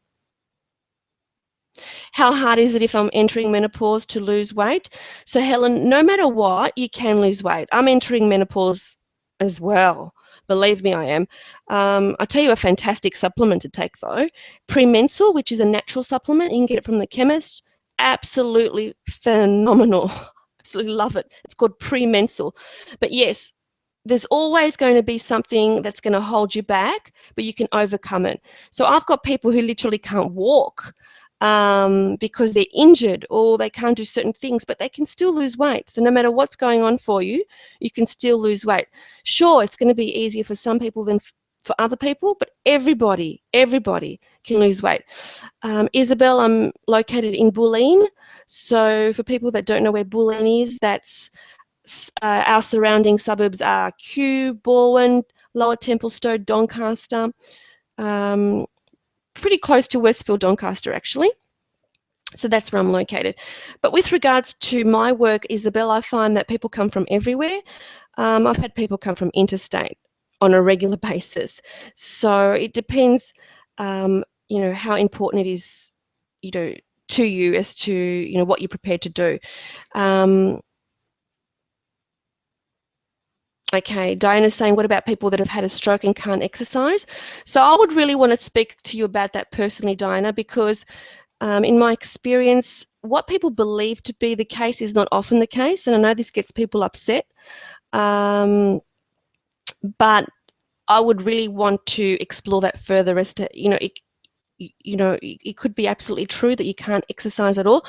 How hard is it if I'm entering menopause to lose weight? So Helen, no matter what, you can lose weight. I'm entering menopause as well. Believe me, I am. I'll tell you a fantastic supplement to take though. Premensul, which is a natural supplement. You can get it from the chemist. Absolutely phenomenal. Absolutely love it. It's called Premensul. But yes, there's always going to be something that's going to hold you back, but you can overcome it. So I've got people who literally can't walk because they're injured or they can't do certain things, but they can still lose weight. So no matter what's going on for you, you can still lose weight. Sure, it's going to be easier for some people than for other people, but everybody can lose weight. Isabel, I'm located in Bulleen. So for people that don't know where Bulleen is, that's our surrounding suburbs are Kew, Balwyn, Lower Templestowe, Doncaster, pretty close to Westfield, Doncaster actually. So that's where I'm located. But with regards to my work, Isabel, I find that people come from everywhere. I've had people come from interstate on a regular basis. So it depends, you know, how important it is, you know, to you as to, you know, what you're prepared to do. Okay, Diana's saying, what about people that have had a stroke and can't exercise? So I would really want to speak to you about that personally, Diana, because in my experience, what people believe to be the case is not often the case. And I know this gets people upset, but I would really want to explore that further as to, it could be absolutely true that you can't exercise at all,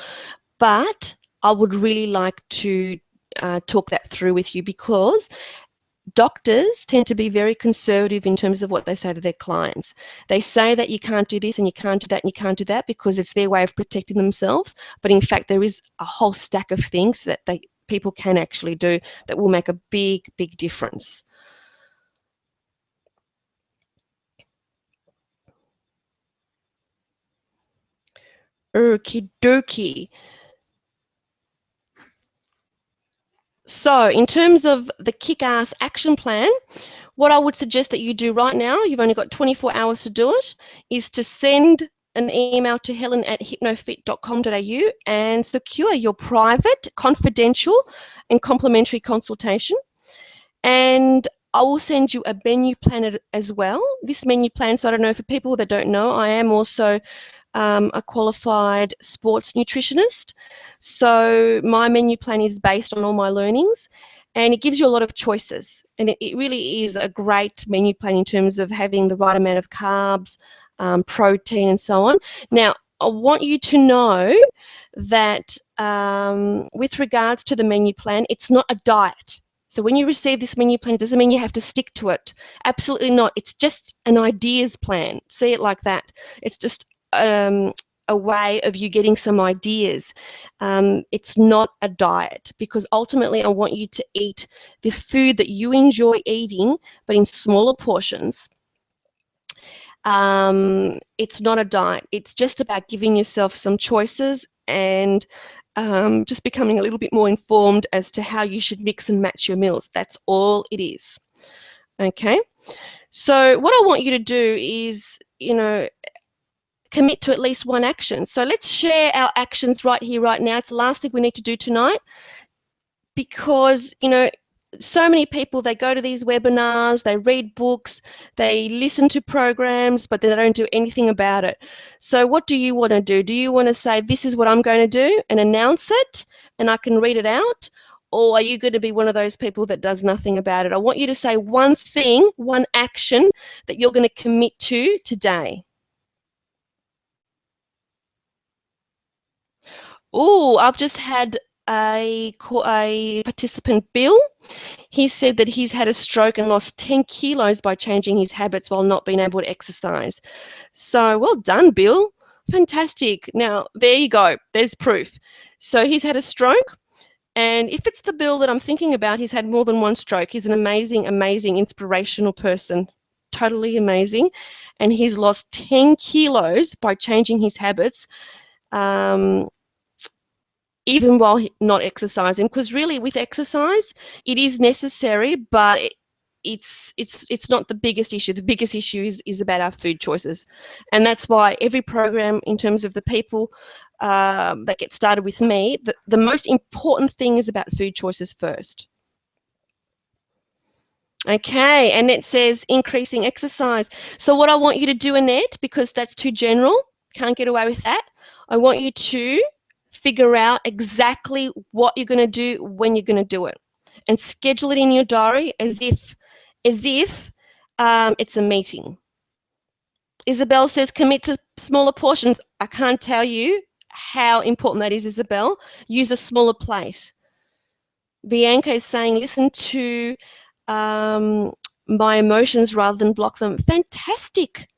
but I would really like to talk that through with you, because doctors tend to be very conservative in terms of what they say to their clients. They say that you can't do this and you can't do that and you can't do that because it's their way of protecting themselves. But in fact, there is a whole stack of things that people can actually do that will make a big, big difference. Okie dokie. So in terms of the kick-ass action plan, what I would suggest that you do right now, you've only got 24 hours to do it, is to send an email to helen@hypnofit.com.au and secure your private, confidential and complimentary consultation. And I will send you a menu plan as well. This menu plan, so I don't know, for people that don't know, I am also a qualified sports nutritionist. So my menu plan is based on all my learnings, and it gives you a lot of choices. And it really is a great menu plan in terms of having the right amount of carbs, protein, and so on. Now, I want you to know that with regards to the menu plan, it's not a diet. So when you receive this menu plan, it doesn't mean you have to stick to it. Absolutely not. It's just an ideas plan. See it like that. It's just a way of you getting some ideas. It's not a diet, because ultimately I want you to eat the food that you enjoy eating, but in smaller portions. It's not a diet. It's just about giving yourself some choices and just becoming a little bit more informed as to how you should mix and match your meals. That's all it is. Okay. So what I want you to do is, commit to at least one action. So let's share our actions right here, right now. It's the last thing we need to do tonight, because, so many people, they go to these webinars, they read books, they listen to programs, but they don't do anything about it. So what do you want to do? Do you want to say, this is what I'm going to do, and announce it, and I can read it out? Or are you going to be one of those people that does nothing about it? I want you to say one thing, one action that you're going to commit to today. Oh, I've just had a participant, Bill. He said that he's had a stroke and lost 10 kilos by changing his habits while not being able to exercise. So well done, Bill. Fantastic. Now, there you go. There's proof. So he's had a stroke. And if it's the Bill that I'm thinking about, he's had more than one stroke. He's an amazing, amazing, inspirational person. Totally amazing. And he's lost 10 kilos by changing his habits. Even while not exercising, because really with exercise, it is necessary, but it's not the biggest issue. The biggest issue is about our food choices. And that's why every program, in terms of the people that get started with me, the most important thing is about food choices first. Okay, and it says increasing exercise. So what I want you to do, Annette, because that's too general, can't get away with that, I want you to figure out exactly what you're going to do, when you're going to do it, and schedule it in your diary as if it's a meeting. Isabel says commit to smaller portions. I can't tell you how important that is, Isabel. Use a smaller plate. Bianca is saying listen to my emotions rather than block them. Fantastic,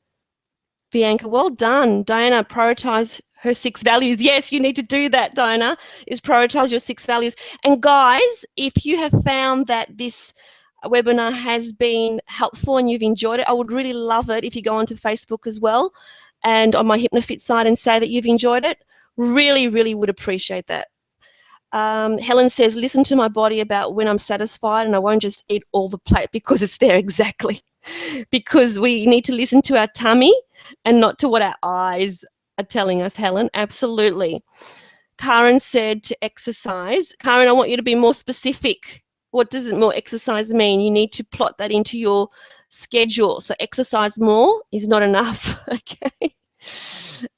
Bianca. Well done. Diana, prioritize her 6 values. Yes, you need to do that, Diana, is prioritize your 6 values. And guys, if you have found that this webinar has been helpful and you've enjoyed it, I would really love it if you go onto Facebook as well and on my HypnoFit site and say that you've enjoyed it. Really, really would appreciate that. Helen says, listen to my body about when I'm satisfied, and I won't just eat all the plate because it's there. Exactly. Because we need to listen to our tummy and not to what our eyes are telling us, Helen. Absolutely. Karen said to exercise. Karen, I want you to be more specific. What does it more exercise mean? You need to plot that into your schedule. So exercise more is not enough, okay?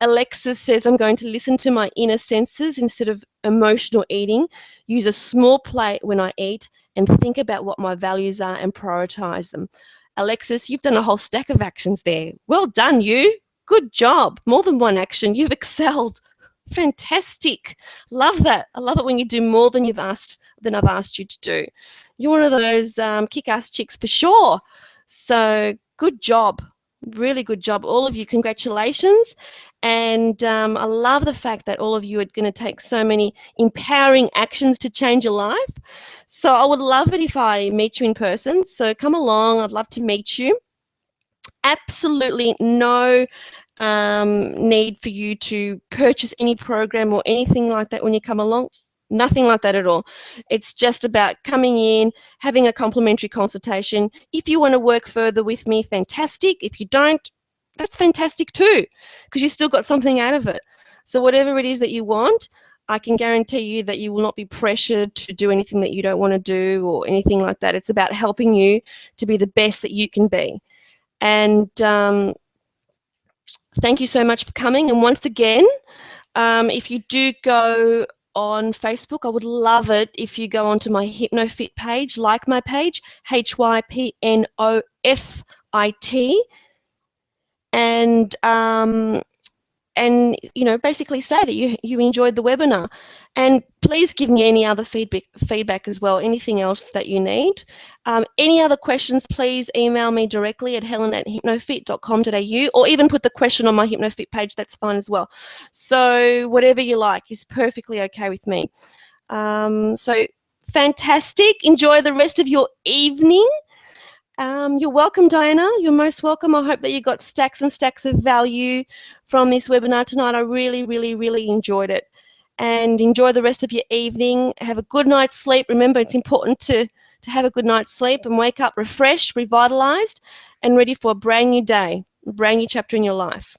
Alexis says, I'm going to listen to my inner senses instead of emotional eating, use a small plate when I eat, and think about what my values are and prioritize them. Alexis, you've done a whole stack of actions there. Well done, you. Good job. More than one action. You've excelled. Fantastic. Love that. I love it when you do more than I've asked you to do. You're one of those kick-ass chicks for sure. So good job. Really good job. All of you, congratulations. And I love the fact that all of you are going to take so many empowering actions to change your life. So I would love it if I meet you in person. So come along. I'd love to meet you. Absolutely no need for you to purchase any program or anything like that when you come along. Nothing like that at all. It's just about coming in, having a complimentary consultation. If you want to work further with me, fantastic. If you don't, that's fantastic too, because you still got something out of it. So whatever it is that you want, I can guarantee you that you will not be pressured to do anything that you don't want to do or anything like that. It's about helping you to be the best that you can be. And thank you so much for coming. And once again, if you do go on Facebook, I would love it if you go onto my HypnoFit page, like my page, HYPNOFIT, and you know, basically say that you enjoyed the webinar. And please give me any other feedback as well, anything else that you need. Any other questions, please email me directly at helen@hypnofit.com.au, or even put the question on my HypnoFit page, that's fine as well. So whatever you like is perfectly okay with me. So fantastic. Enjoy the rest of your evening. You're welcome, Diana. You're most welcome. I hope that you got stacks and stacks of value from this webinar tonight. I really, really, really enjoyed it. And enjoy the rest of your evening. Have a good night's sleep. Remember, it's important to have a good night's sleep and wake up refreshed, revitalized, and ready for a brand new day, a brand new chapter in your life.